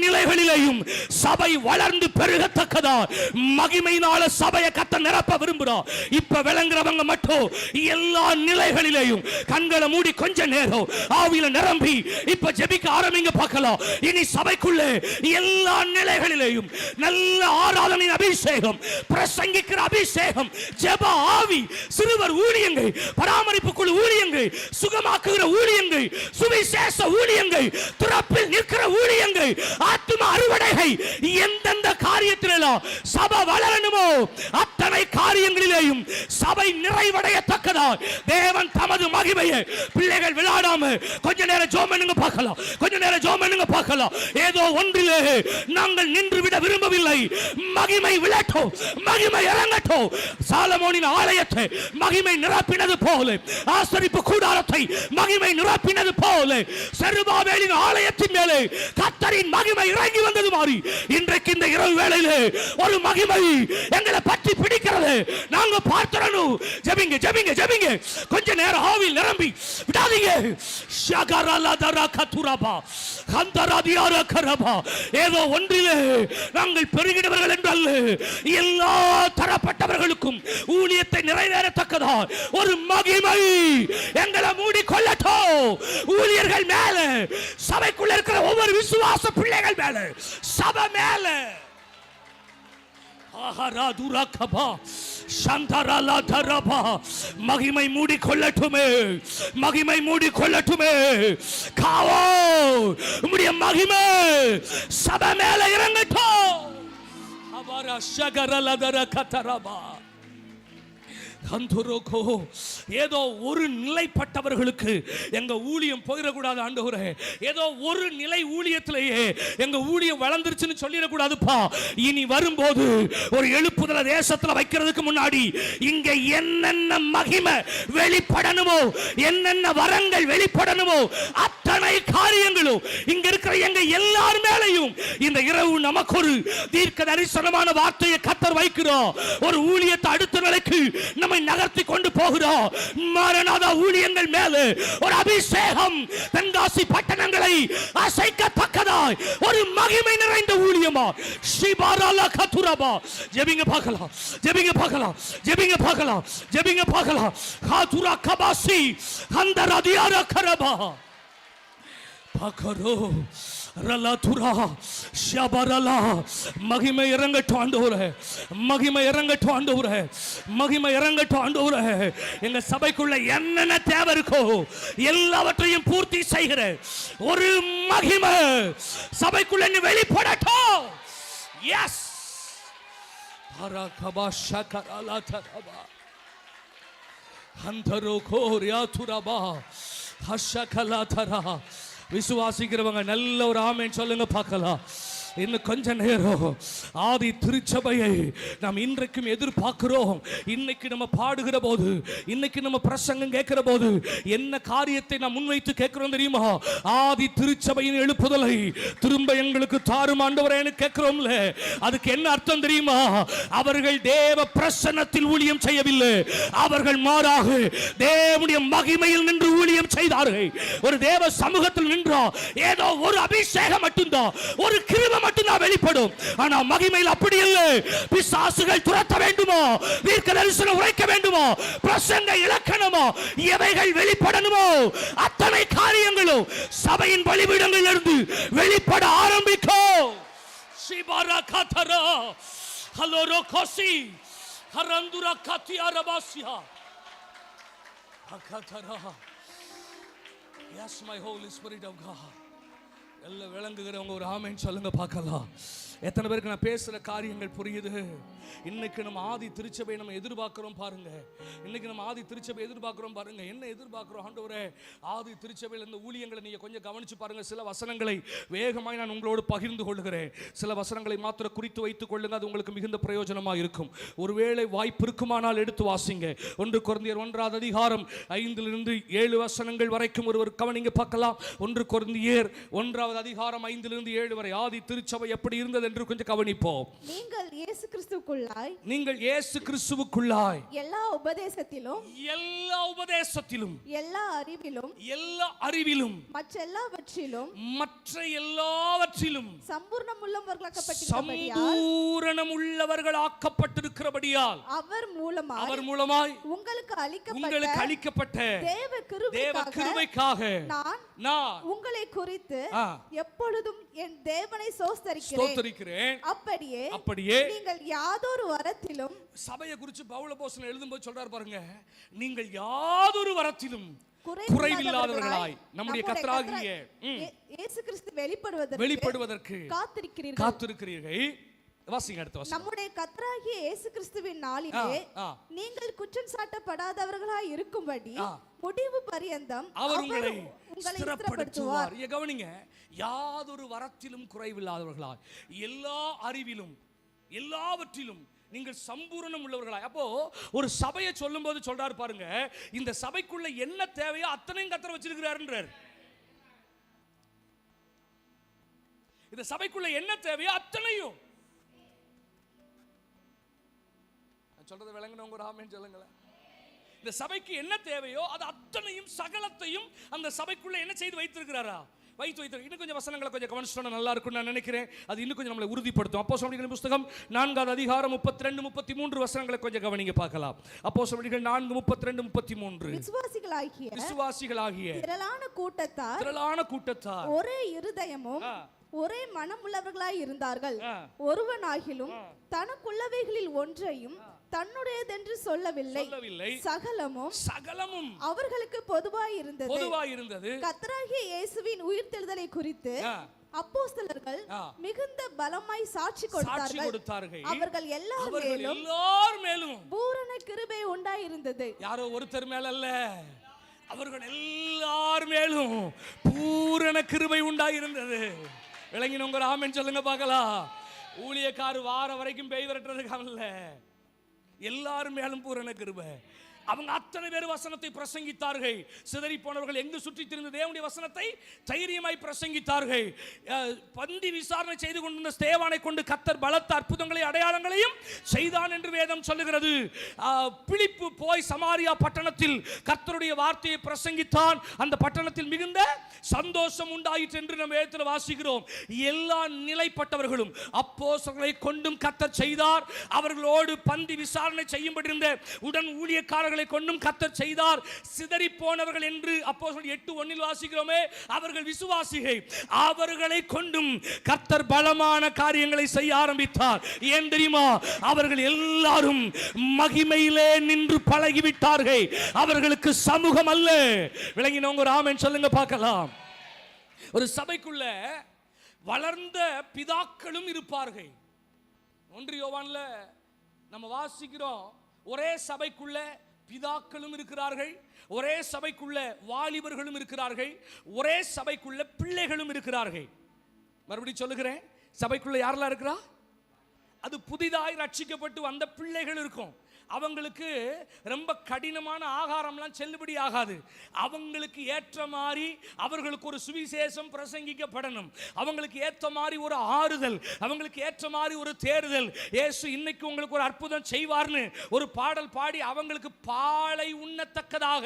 நிலைகளிலேயும் சபை வளர்ந்து பெருகத்தக்கதா மகிமையினால சபையை கத்த நிரப்ப விரும்புறோம். இப்ப விளங்குறவங்க மட்டும் எல்லா நிலைகளிலேயும் கண்களை மூடி கொஞ்ச நேரம் ஆவியில நிரம்பி இப்ப ஜெபிக்க ஆரம்பிங்க பார்க்கலாம். இனி சபைக்குள்ள எல்லா நிலைகளிலேயும் நல்ல ஆராதனை அபிஷேகம், பிரசங்கிக்கிற அபிஷேகம், ஜெப ஆவி, சிறுவர் ஊழியங்கள், பராமரிப்பு குழு ஊழியங்கள், சுகமாக்குகிற ஊழியங்கள், சுவிசேஷ ஊழியங்கள், துறப்பில் நிற்கிற ஊழியங்கள், ஆத்தும அறுவடைகள், எந்தெந்த காரியத்திலெல்லாம் சபை வளரணுமோ அத்தனை காரியங்களிலேயும் சபை நிறைவடையத்தக்கதா தேவன் தமது மகிமையை பிள்ளைகள் விளையாடாம கொஞ்ச நேரம் ஜெபம் பண்ணுங்க பார்க்கலாம். கொஞ்ச நேரம் ஜெபம் பண்ணுங்க பார்க்கலாம். ஏதோ ஒன்றிலே நாங்கள் நின்று விட விரும்பவில்லை. மகிமை விளட்டும், மகிமை இறங்கட்டும். சாலமோனின் ஆலயத்தை மகிமை நிரப்பினது போல, ஆசரிப்பு கூடாரத்தை மகிமை நிரப்பினது போல, செருபாபேலின் ஆலயத்தின் மேலே கர்த்தரின் மகிமை இறங்கி வந்தது மாதிரி இன்றைக்கு இந்த இரவு வேளையிலே ஒரு மகிமை எங்களை பற்றி பிடிக்கிறது. நாங்க பார்த்தறணும். ஜெபிங்க ஜெபிங்க ஜெபிங்க. கொஞ்ச நேரம் ஆவியில் நிரம்பி நிரம்பி விடாதீங்க. ஏதோ ஒன்றிலே நாங்கள் பெருகினவர்கள் என்றல்ல, எல்லா தரப்பட்டவர்களுக்கும் ஊழியத்தை நிறைவேறத்தக்கதா ஒரு மகிமை எங்களை மூடிக்கொள்ளட்டும். ஊழியர்கள் மேல, சபைக்குள்ள இருக்கிற ஒவ்வொரு விசுவாச பிள்ளைகள் மேல, சபை மேல மகிமை மூடிக்கொள்ளட்டுமே, மகிமை மூடிக்கொள்ளட்டுமே. காவோ உம்முடைய மகிமை சபை மேல இறங்கட்டும். அவரா ஷகரலதர கதரபா. ஏதோ ஒரு நிலைப்பட்டவர்களுக்கு எங்க ஊழியம் போயிடக்கூடாது ஆண்டவரே. ஏதோ ஒரு நிலை ஊழியத்திலேயே எங்க ஊழியம் வளர்ந்துருச்சுன்னு சொல்லிடக்கூடாதுப்பா. இனி வரும்போது ஒரு எழுப்புதல தேசத்துல வைக்கிறதுக்கு முன்னாடி இங்க என்னென்ன மகிமை வெளிப்படணுமோ, என்னென்ன வரங்கள் வெளிப்படணுமோ, அத்தனை காரியங்களும் இங்க இருக்கிற எங்க எல்லார் மேலையும் இந்த இரவு நமக்கு ஒரு தீர்க்க தரிசனமான வார்த்தையை கர்த்தர் வைக்கிறோம். ஒரு ஊழியத்தை அடுத்த நிலைக்கு நம்ம நகர்த்தி கொண்டு போகிறோம். மாரநாதா ஊழியங்கள் மேலே ஒரு அபிஷேகம் தென்காசி பட்டணங்களை அசைக்கத்தக்கதாய் ஒரு மகிமை நிறைந்த ஊழியமா ஷிபாராலா கதுரபா. ஜெபிங்க பார்க்கலாம், ஜெபிங்க பார்க்கலாம், ஜெபிங்க பார்க்கலாம், ஜெபிங்க பார்க்கலாம். காதுரா கபாசி ஹந்தரதியாரா கரபா பகரோ ரலதுரா ஷபரலா. மகிமை இறங்கட்டும் ஆண்டவரே, மகிமை இறங்கட்டும் ஆண்டவரே, மகிமை இறங்கட்டும் ஆண்டவரே. எங்க சபைக்குள்ள என்னென்ன தேவை இருக்கோ எல்லாவற்றையும் பூர்த்தி செய்கிற ஒரு மகிமை சபைக்குள்ள வெளிப்படட்டும். எஸ் அரகபா ஷகரலா தரபா ஹந்தரோ கோரியா துரபா ஹஷகலா தரா. விசுவாசிக்கிறவங்க நல்ல ஒரு ஆமென் சொல்லுங்க பார்க்கலாம். இன்னும் கொஞ்ச நேரம் ஆதி திருச்சபையை நாம் இன்றைக்கும் எதிர்பார்க்கிறோம். இன்னைக்கு நம்ம பாடுகிற போது, இன்னைக்கு நம்ம பிரசங்கம் கேட்கிற போது என்ன காரியத்தை நாம் முன்வைத்து கேட்கிறோம் தெரியுமா? ஆதி திருச்சபையின் எழுப்புதலை திரும்ப எங்களுக்கு தாரும் ஆண்டவரேன்னு கேட்கிறோம்ல. அதுக்கு என்ன அர்த்தம் தெரியுமா? அவர்கள் தேவ பிரசன்னத்தில் ஊழியம் செய்யவில்லை, அவர்கள் மாறாக தேவனுடைய மகிமையில் நின்று ஊழியம் செய்தார்கள். ஒரு தேவ சமூகத்தில் நின்றா ஏதோ ஒரு அபிஷேகம் மட்டும்தான், ஒரு கிருபை மட்டும்தான் வெளிப்படும். ஆனா மகிமையில் அப்படி இல்லை. பிசாசுகள் துரத்த வேண்டுமோ, தீர்க்க தரிசனம் உரைக்க வேண்டுமோ, பிரசங்க இலக்கணமோ, எவைகள் வெளிப்படணுமோ அத்தனை காரியங்களும் சபையின் பலிபீடங்களில் இருந்து வெளிப்பட ஆரம்பிக்கும். ஷிபாரா கதரா ஹலோரோ Kosi ஹரந்துரா கத்தியா ரபாசியா அகதரா. Yes, my Holy Spirit of God. எல்லாம் விளங்குகிறவங்க ஒரு ஆமென் சொல்லுங்க பார்க்கலாம். எத்தனை பேருக்கு நான் பேசுற காரியங்கள் புரியுது? இன்னைக்கு நம்ம ஆதி திருச்சபை நம்ம எதிர்பார்க்கிறோம் பாருங்க. இன்னைக்கு நம்ம ஆதி திருச்சபை எதிர்பார்க்கிறோம் பாருங்க. என்ன எதிர்பார்க்கிறோம் ஆண்டவரே? ஆதி திருச்சபையில் இந்த ஊழியங்களை நீங்க கொஞ்சம் கவனிச்சு பாருங்க. சில வசனங்களை வேகமாய் நான் உங்களோடு பகிர்ந்து கொள்கிறேன். சில வசனங்களை மாத்திரம் குறித்து வைத்துக் கொள்ளுங்க, அது உங்களுக்கு மிகுந்த பிரயோஜனமாக இருக்கும். ஒருவேளை வாய்ப்பு இருக்குமானால் எடுத்து வாசிங்க. 1 கொரிந்தியர் 1ஆம் அதிகாரம் 5 7 வசனங்கள் வரைக்கும் ஒருவர் கவனிங்க பார்க்கலாம். 1 கொரிந்தியர் 1ஆம் அதிகாரம் 5 7 வரை ஆதி திருச்சபை எப்படி இருந்தது என்று கொஞ்சம் கவனிப்போம். நீங்கள் இயேசு கிறிஸ்துவுக்குள்ளாய், நீங்கள் இயேசு கிறிஸ்துவுக்குள்ளாய் எல்லா உபதேசத்திலும், எல்லா உபதேசத்திலும், எல்லா அறிவிலும், எல்லா அறிவிலும், மற்ற எல்லாவற்றிலும், மற்ற எல்லாவற்றிலும் சம்பூரணமுள்ளவர்களாக்கப்பட்டிருக்கிறபடியால் அவர் மூலமாய் உங்களுக்கு அளிக்கப்பட்ட தேவ கிருபைக்காக நான் உங்களை குறித்து எப்பொழுதும் என் தேவனை ஸ்தோத்திரிக்கிறேன். அப்படியே நீங்கள் யாதொரு வரத்திலும், சபையை குறித்து பவுல் அப்போஸ்தலன் எழுதும்போது சொல்றார் பாருங்க, நீங்கள் யாதொரு வரத்திலும் குறைவில்லாதவர்களாய் நம்முடைய கர்த்தராகிய இயேசு கிறிஸ்து வெளிப்படுவதற்கு காத்திருக்கிறீர்கள். வாசிங்க அடுத்த வசனம். நம்முடைய கர்த்தராகிய இயேசு கிறிஸ்துவின் நாளிலே நீங்கள் குற்றம் சாட்டப்படாதவர்களாய் இருக்கும்படி முடிவு பரியந்தம் அவர் உங்களை ஸ்திரப்படுத்துவார். கவனிங்க, யாதொரு வரத்திலும் குறைவில்லாதவர்களாய், எல்லா அறிவிலும், எல்லாவற்றிலும் நீங்கள் சம்பூரணம் உள்ளவர்களாய். அப்போ ஒரு சபையை சொல்லும் போது சொல்றாரு பாருங்க, இந்த சபைக்குள்ள என்ன தேவையோ அத்தனையும் கர்த்தர் வச்சிருக்கிறாருன்றார். இந்த சபைக்குள்ள என்ன தேவையோ அத்தனையும். சொல்றது விளங்குனவங்க ஒரு ஆமென் சொல்லுங்களேன். இந்த சபைக்கு என்ன தேவையோ அது அத்தனையும் சகலத்தையும் அந்த சபைக்குள்ள என்ன செய்து வைத்திருக்கிறாரா? வைத்து இன்னும் கொஞ்சம் வசனங்களை கொஞ்சம் கவனிச்சோம்னா நல்லா இருக்கும்னு நான் நினைக்கிறேன். அது இன்னும் கொஞ்சம் நம்மளை உறுதிப்படுத்தும். அப்போஸ்தலர்களின் புத்தகம் 4வது அதிகாரம் 32 33 வசனங்களை கொஞ்சம் கவனிங்க பார்க்கலாம். அப்போஸ்தலர்கள் 4 32 33. விசுவாசிகளாகிய திரளான கூட்டத்தார் ஒரே இருதயமும் ஒரே மனமுள்ளவர்களாய் இருந்தார்கள். ஒருவனாகிலும் தனக்குள்ளவைகளில் ஒன்றையும் தன்னுடையதென்று சொல்லவில்லை. சகலமும் அவர்களுக்கு பொதுவாய் இருந்தது. கர்த்தராகிய இயேசுவின் உயிர்த்தெழுதலை குறித்து அப்போஸ்தலர்கள் மிகுந்த பலமாய் சாட்சி கொடுத்தார்கள். அவர்கள் எல்லார் மேலும் பூரண கிருபை உண்டாயிருந்தது. யாரோ ஒருத்தர் மேல அல்ல, அவர்கள் எல்லார் மேலும் பூரண கிருபை உண்டாயிருந்தது. விளங்கினவங்க ஆமென் சொல்லுங்க பார்க்கலாம். ஊழியக்காரு வார வரைக்கும் பேய் விரட்டுறதுக்காக இல்ல, எல்லாரும் மேலும் பூரண கிருபை. அவங்க அத்தனை பேர் வசனத்தை பிரசங்கித்தார்கள். சிதறி போனவர்கள் எங்கு சுற்றி திரிந்த தேவனுடைய வசனத்தை தைரியமாய் பிரசங்கித்தார்கள். பந்தி விசாரணை செய்து கொண்டிருந்த ஸ்தேவானை கொண்டு கர்த்தர் பலத்த அற்புதங்களை அடையாளங்களையும் செய்தான் என்று வேதம் சொல்லுகிறது. பிலிப்பு போய் சமாரியா பட்டணத்தில் கர்த்தருடைய வார்த்தையை பிரசங்கித்தான். அந்த பட்டணத்தில் மிகுந்த சந்தோஷம் உண்டாயிற்று என்று நம்ம வேதத்தில் வாசிக்கிறோம். எல்லா நிலைப்பட்டவர்களும் அப்போஸ்தலர்களை கொண்டும் கர்த்தர் செய்தார். அவர்களோடு பந்தி விசாரணை செய்யும்படி இருந்த உடன் ஊழியக்காரர்கள் கொண்டும் கர்த்தர் செய்தார். சிதறி போனவர்கள் என்று அப்போஸ்தலர் 8:1 வாசிக்கிறோமே, அவர்கள் விசுவாசிகள். அவர்களை கொண்டும் கர்த்தர் பலமான காரியங்களை செய்ய ஆரம்பித்தார். ஏன் தெரியுமா? அவர்கள் எல்லாரும் மகிமையிலே நின்று பழகிவிட்டார்கள். அவர்களுக்கு சமூகம் அல்ல. விளங்கினவங்க ஒரு ஆமென் சொல்லுங்க பார்க்கலாம். ஒரு சபைக்குள்ள வளர்ந்த பிதாக்களும் இருப்பார்கள். 1 யோவான்ல நம்ம வாசிக்கிறோம், ஒரே சபைக்குள்ள பிதாக்களும் இருக்கிறார்கள், ஒரே சபைக்குள்ள வாலிபர்களும் இருக்கிறார்கள், ஒரே சபைக்குள்ள பிள்ளைகளும் இருக்கிறார்கள். மறுபடியும் சொல்லுகிறேன், சபைக்குள்ள யாரெல்லாம் இருக்கிறா? அது புதிதாய் ரட்சிக்கப்பட்டு வந்த பிள்ளைகள் இருக்கும். அவங்களுக்கு ரொம்ப கடினமான ஆகாரம்லாம் செல்லுபடி ஆகாது. அவங்களுக்கு ஏற்ற மாதிரி அவர்களுக்கு ஒரு சுவிசேஷம் பிரசங்கிக்கப்படணும். அவங்களுக்கு ஏற்ற மாதிரி ஒரு ஆறுதல், அவங்களுக்கு ஏற்ற மாதிரி ஒரு தேறுதல். இயேசு இன்னைக்கு உங்களுக்கு ஒரு அற்புதம் செய்வார்னு ஒரு பாடல் பாடி அவங்களுக்கு பாலை உண்ணத்தக்கதாக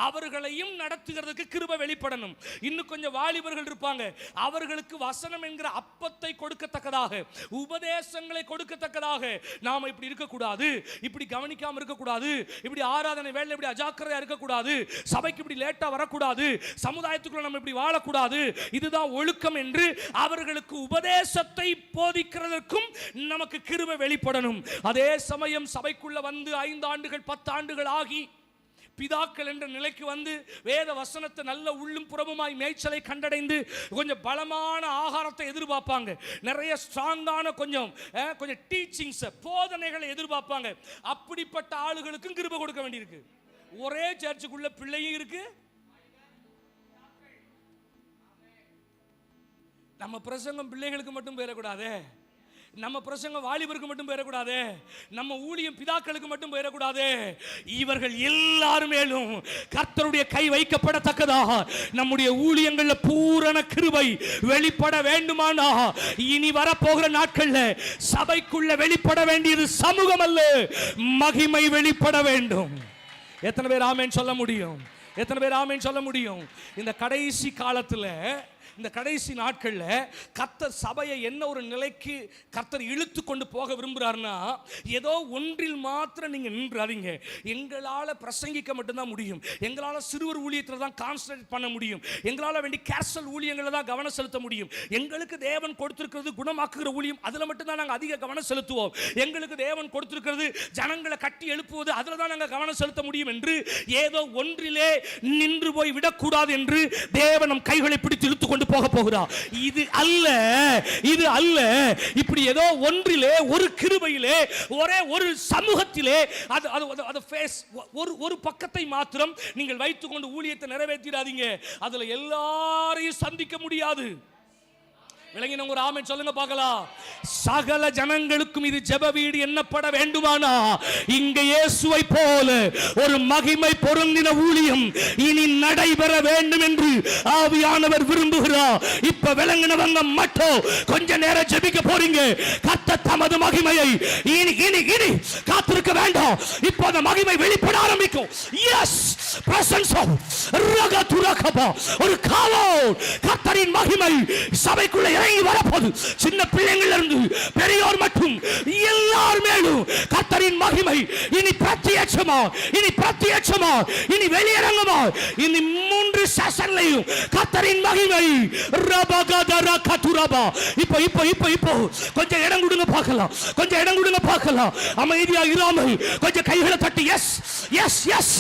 அவர்களையும் நடத்துகிறதுக்கு கிருபை வெளிப்படணும். இன்னும் கொஞ்சம் வாலிபர்கள் இருப்பாங்க, அவர்களுக்கு வசனம் என்கிற அப்பத்தை கொடுக்கத்தக்கதாக, உபதேசங்களை கொடுக்கத்தக்கதாக. நாம இப்படி இருக்கக்கூடாது, இப்படி கவனிக்காம இருக்க கூடாது, இப்படி ஆராதனை வேளை இப்படி அஜாக்கிரதையா இருக்க கூடாது, சபைக்கு இப்படி லேட்டா வரக்கூடாது, சமுதாயத்துக்குள்ள நம்ம இப்படி வாழக்கூடாது, இதுதான் ஒழுக்கம் என்று அவர்களுக்கு உபதேசத்தை போதிக்கிறதற்கும் நமக்கு கிருபை வெளிப்படணும். அதே சமயம் சபைக்குள்ள வந்து 5 ஆண்டுகள் 10 ஆண்டுகள் ஆகி பிதாக்கள் என்ற நிலைக்கு வந்து வேத வசனத்தை நல்ல உள்ளும் புறமுமாய் மேய்ச்சலை கண்டடைந்து கொஞ்சம் பலமான ஆகாரத்தை எதிர்பார்ப்பாங்க. நிறைய ஸ்ட்ராங்கான கொஞ்சம் டீச்சிங்ஸ் போதனைகளை எதிர்பார்ப்பாங்க. அப்படிப்பட்ட ஆளுகளுக்கும் கிருபை கொடுக்க வேண்டியிருக்கு. ஒரே சர்ச்சுக்குள்ள பிள்ளையும் இருக்கு. நம்ம பிரசங்கம் பிள்ளைகளுக்கு மட்டும் போயிடக்கூடாது, நம்ம பிரசங்கம் வாலிபருக்கு மட்டும் போயிடக்கூடாது, நம்ம ஊழியம் பிதாக்களுக்கு மட்டும் போயிடக்கூடாது. இவர்கள் எல்லாரும் மேலும் கர்த்தருடைய கை வைக்கப்படத்தக்கதாக நம்முடைய ஊழியங்கள்ல பூரண கிருபை வெளிப்பட வேண்டுமானா இனி வரப்போகிற நாட்கள்ல சபைக்குள்ள வெளிப்பட வேண்டியது சமூகம் அல்ல, மகிமை வெளிப்பட வேண்டும். எத்தனை பேர் ஆமென் சொல்ல முடியும்? எத்தனை பேர் ஆமென் சொல்ல முடியும்? இந்த கடைசி காலத்துல, இந்த கடைசி நாட்கள்ல கர்த்தர் சபையை என்ன ஒரு நிலைக்கு கர்த்தர் இழுத்து கொண்டு போக விரும்புறாருன்னா, ஏதோ ஒன்றில் மாத்திரம் நீங்க நின்றாதீங்க. எங்களால பிரசங்கிக்க மட்டும்தான் முடியும், எங்களால சிறுவர் ஊழியத்துல தான் கான்சன்ட்ரேட் பண்ண முடியும், எங்களால வேண்டி கேஷுவல் ஊழியங்களை தான் கவனம் செலுத்த முடியும், எங்களுக்கு தேவன் கொடுத்திருக்கிறது குணமாக்குகிற ஊழியம், அதுல மட்டும் தான் நாங்க அதிக கவனம் செலுத்துவோம், எங்களுக்கு தேவன் கொடுத்திருக்கிறது ஜனங்களை கட்டி எழுப்புவது, அதுல தான் நாங்க கவனம் செலுத்த முடியும் என்று ஏதோ ஒன்றிலே நின்று போய் விடக்கூடாது என்று தேவன் நம் கைகளை பிடித்து இழுத்து கொண்டு போக போகிறார். இது அல்ல, இது அல்ல. இப்படி ஏதோ ஒன்றிலே, ஒரு கிருபையிலே, ஒரே ஒரு சமூகத்திலே ஒரு பக்கத்தை மாத்திரம் நீங்கள் வைத்துக்கொண்டு ஊழியத்தை நிறைவேற்றிடாதீங்க. அதுல எல்லாரையும் சந்திக்க முடியாது. விளங்கினவங்க ஒரு ஆமென் சொல்லுங்க பார்க்கலாம். சகல ஜனங்களுக்கும் இது ஜெப வீடு எண்ணப்பட வேண்டுமானா இங்க இயேசுவை போல ஒரு மகிமை பொருந்தின ஊழியம் இனி நடைபெற வேண்டும் என்று ஆவியானவர் விரும்புகிறார். இப்ப விளங்கினவங்க மட்டும் கொஞ்ச நேரம் ஜெபிக்க போறீங்க. கர்த்தர் தமது மகிமையை இனி இனி இனி காத்திருக்க வேண்டாம். இப்ப அந்த மகிமை வெளிப்பட ஆரம்பிக்கும். எஸ் பிரசன்ஸ் ஆஃப் ரகதுரகபா ஒரு காலம் கர்த்தரின் மகிமை சபைக்குள்ள இறங்கி வரப்போது. சின்ன பிள்ளைகள் இருந்து பெரியோர் மட்டும் எல்லார் மேலும் கர்த்தரின் மகிமை இனி பிரத்யட்சமா இனி வெளியரங்கமா இனி 3 செஷன்லயும் கர்த்தரின் மகிமை ரபகதர கதுரபா. இப்போ கொஞ்சம் இடம் கொடுங்க பார்க்கலாம். அமைதியா இராமல் கொஞ்சம் கைகளை தட்டி எஸ் எஸ் எஸ்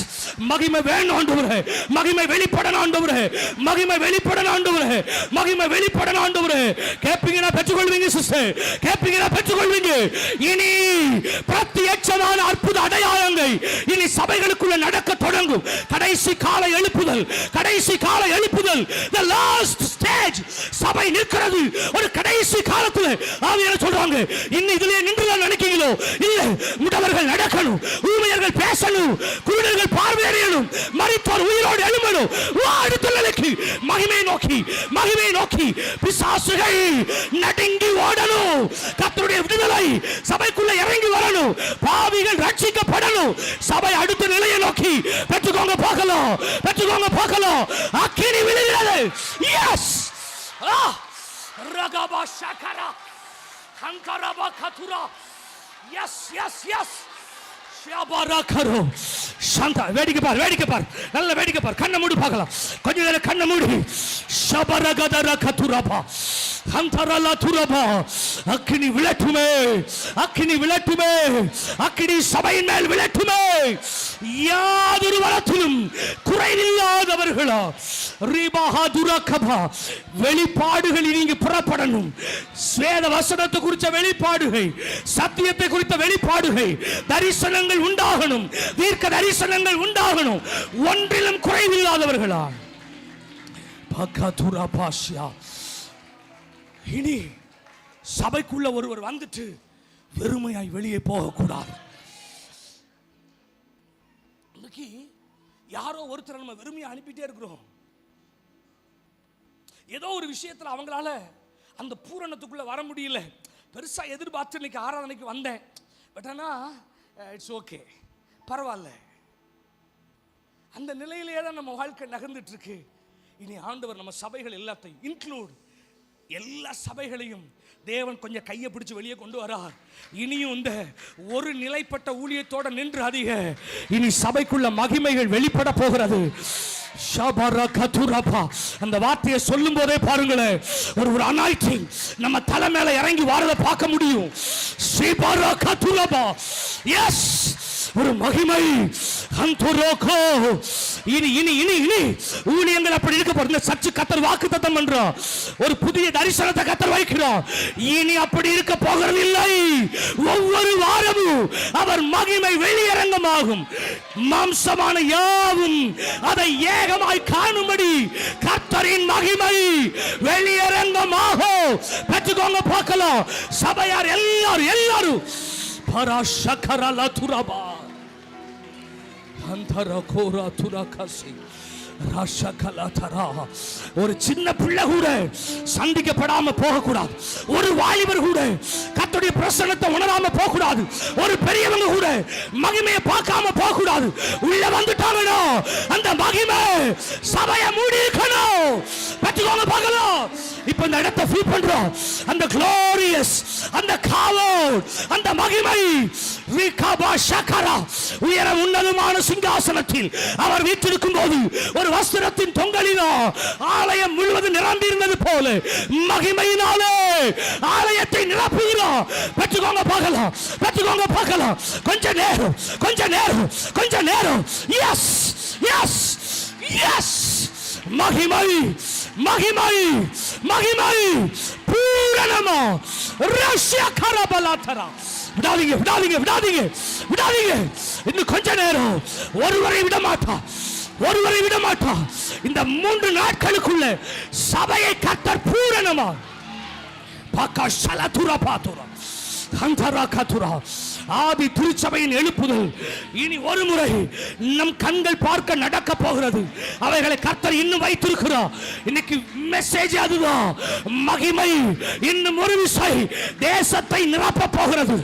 மகிமை வேணும் ஆண்டவரே. மகிமை வெளிப்படணும் ஆண்டவரே. மகிமை வெளிப்படணும் ஆண்டவரே. கேப்பீங்கன்னா பெற்றுக்கொள்வீங்க சிஸ்டர். பெற்றுக்கொள்வீங்க. இனி பிரத்யட்சமான அற்புத அடையாளங்கள் இனி சபைகளுக்குள்ள நடக்க தொடங்கும். கடைசி கால எழுப்புதல். the last stage. சபை நிற்கிறது ஒரு கடைசி காலத்துல. ஆவியானவர் சொல்றாங்க, இன்னும் இதிலே நின்றுதான் நினைக்கிறீங்களோ? இல்ல, முடவர்கள் நடக்கணும், ஊமையர்கள் பேசணும், குருடர்கள் பார்வையடையணும், மரித்தோர் உயிரோடு எழும்பணும். அடுத்த நிலைக்கு மகிமை நோக்கி பிசாசுகள் நடுங்கி ஓடணும். கர்த்தருடைய விடுதலை சபைக்குள்ள இறங்கி வரணும். பாவிகள் ரட்சிக்கப்படணும். சபை அடுத்த நிலையை நோக்கி பெற்றுக்கோங்க பார்க்கலாம். அக்கினி விழுகிறது. எஸ் ரகபா ஷகரா ஹங்கரபா கதுரா. எஸ் ஷபரகரோ சாந்தா. வேடிக்கை பார். நல்ல வேடிக்கை பார். கண்ணை மூடி பார்க்கலாம். கொஞ்ச நேரம் கண்ணை மூடி. ஷபரகதர கதுரபா ஹந்தரலா துரபா. அக்கினி விளட்டுமே. அக்கினி சபையின் மேல் விளட்டுமே. யாதொரு வரத்திலும் குறைவில்லாதவர்களா ரிபஹதுரகபா. வெளிப்பாடுகள் நீங்க புறப்படணும். வேத வசனத்தை குறித்த வெளிப்பாடுகள், சத்தியத்தை குறித்த வெளிப்பாடுகள், தரிசனங்கள் உண்டாகணும். தீர்க்க தரிசனங்கள் உண்டாகணும். ஒன்றிலும் குறைவில்லாதவர்களா பகதுரபாஷ்யா. இனி சபைக்குள்ள ஒருவர் வந்துட்டு வெறுமையாய் வெளியே போகக்கூடாது. இன்னைக்கு யாரோ ஒருத்தர் நம்ம வெறுமையா அனுப்பிட்டே இருக்கிறோம். ஏதோ ஒரு விஷயத்துல அவங்களால அந்த பூரணத்துக்குள்ள வர முடியல. பெருசா எதிர்பார்த்து இன்னைக்கு ஆராதனைக்கு வந்தேன். பட் ஆனா இட்ஸ் ஓகே, பரவாயில்ல. அந்த நிலையிலேயே தான் நம்ம வாழ்க்கை நகர்ந்துட்டு இருக்கு. இனி ஆண்டவர் நம்ம சபைகள் எல்லாத்தையும் இன்க்ளூட் எல்லா சபைகளையும் தேவன் கொஞ்சம் கையை பிடிச்சு வெளியே கொண்டு வரார். இனியும் இந்த ஒரு நிலைப்பட்ட ஊழியத்தோட நின்று அதிக இனி சபைக்குள்ள மகிமைகள் வெளிப்பட போகிறது. அந்த வார்த்தையை சொல்லும் போதே பாருங்களேன், ஒரு அனாயிட்டிங் நம்ம தலை மேல இறங்கி வாரத பார்க்க முடியும். எஸ், ஒரு மகிமை. இனி இனி இனி இனி ஊழியங்கள் அப்படி இருக்க போறது. சர்ச்சு கர்த்தர் வாக்குத்தத்தம் பண்றோம். ஒரு புதிய தரிசனத்தை கர்த்தர் வைக்கிறோம். இனி அப்படி இருக்க போகிறது இல்லை. ஒவ்வொரு வாரமும் அவர் மகிமை வெளியரங்கமாகும். மாம்சமான யாவும் அதை ஏகமாய் காணும்படி கர்த்தரின் மகிமை வெளியரங்கமாகும். பெற்றுக்கோங்க பார்க்கலாம். சபையார் எல்லாரும் பராஷகரல துரபா அந்தர கோரா துரகசி ராஷகலதரா. ஒரு சின்ன பிள்ளை கூட சந்திக்கப்படாம போக கூடாது. ஒரு வாலிபர் கூட கர்த்தருடைய பிரசன்னத்தை உணராம போக கூடாது. ஒரு பெரியவங்க கூட மகிமையை பார்க்காம போக கூடாது. உள்ள வந்துட்டாங்கன்னா அந்த மகிமை சபையை மூடி இருக்கணும். பெற்றுக்கோங்க பார்க்கலாம். இப்ப இந்த இடத்தை ஃபீல் பண்றோம். அந்த க்ளோரியஸ், அந்த காவல், அந்த மகிமை உயரம் உன்னதமான சிங்காசனத்தில் அவர் வீற்றிருக்கும் போது ஒரு வஸ்திரத்தின் தொங்கலிலோ ஆலயம் முழுவதும் நிரம்பி இருந்தது போல மகிமையினாலே ஆலயத்தை நிரப்புகிறோம். பெற்றுக்கோங்க பார்க்கலாம். கொஞ்ச நேரம். எஸ் மகிமை பூரணமா ரஷ்யா கரபலாதரா. விடாதீங்க. இன்னும் கொஞ்ச நேரம். ஒருவரை விட மாட்டா. இந்த 3 நாட்களுக்குள்ள சபையை கர்த்தர் பூரணமா ஆதி திருச்சபையின் எழுப்புதல் இனி ஒரு முறை நம் கண்கள் பார்க்க நடக்க போகிறது. அவைகளை கர்த்தர் இன்னும் வைத்திருக்கிறார். இன்னைக்கு மெசேஜ் அதுதான். மகிமை இன்னும் ஒரு விசை தேசத்தை நிரப்ப போகிறது.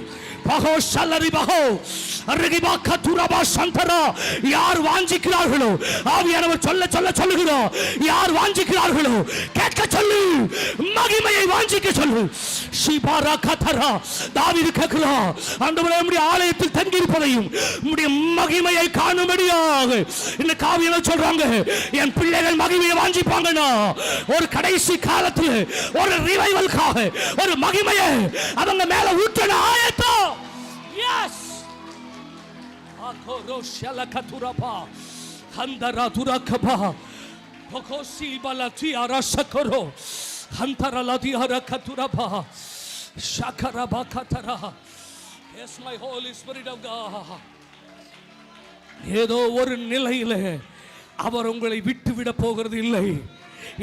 யார் வாஞ்சிக்கிறார்களோ, ஆவியானவர் சொல்லுகிறோம், யார் வாஞ்சிக்கிறார்களோ கேட்க சொல்லு, மகிமையை வாஞ்சிக்க சொல்லு. தாவீது கேட்கிறார், ஆண்டவரே உம்முடைய ஆலயத்தில் தங்கியிருப்பதையும் உம்முடைய மகிமையை காணும்படியாக. இன்னைக்கு ஆவியானவர் சொல்றாங்க, என் பிள்ளைகள் மகிமையை வாஞ்சிப்பாங்கன்னா ஒரு கடைசி காலத்தில் ஒரு ரிவைவல்காக ஒரு மகிமையை அவங்க மேல ஊற்றன ஆயத்தம். Yes. Akoroshela katurapa. Handara turakaba. Pokosi balati arasakoro. Hantara lati arakaturapa. Shakaraba katara. Yes, my Holy Spirit of God. ஏதோ ஒரு நிலையிலே அவர் உங்களை விட்டு விட போகிறது இல்லை.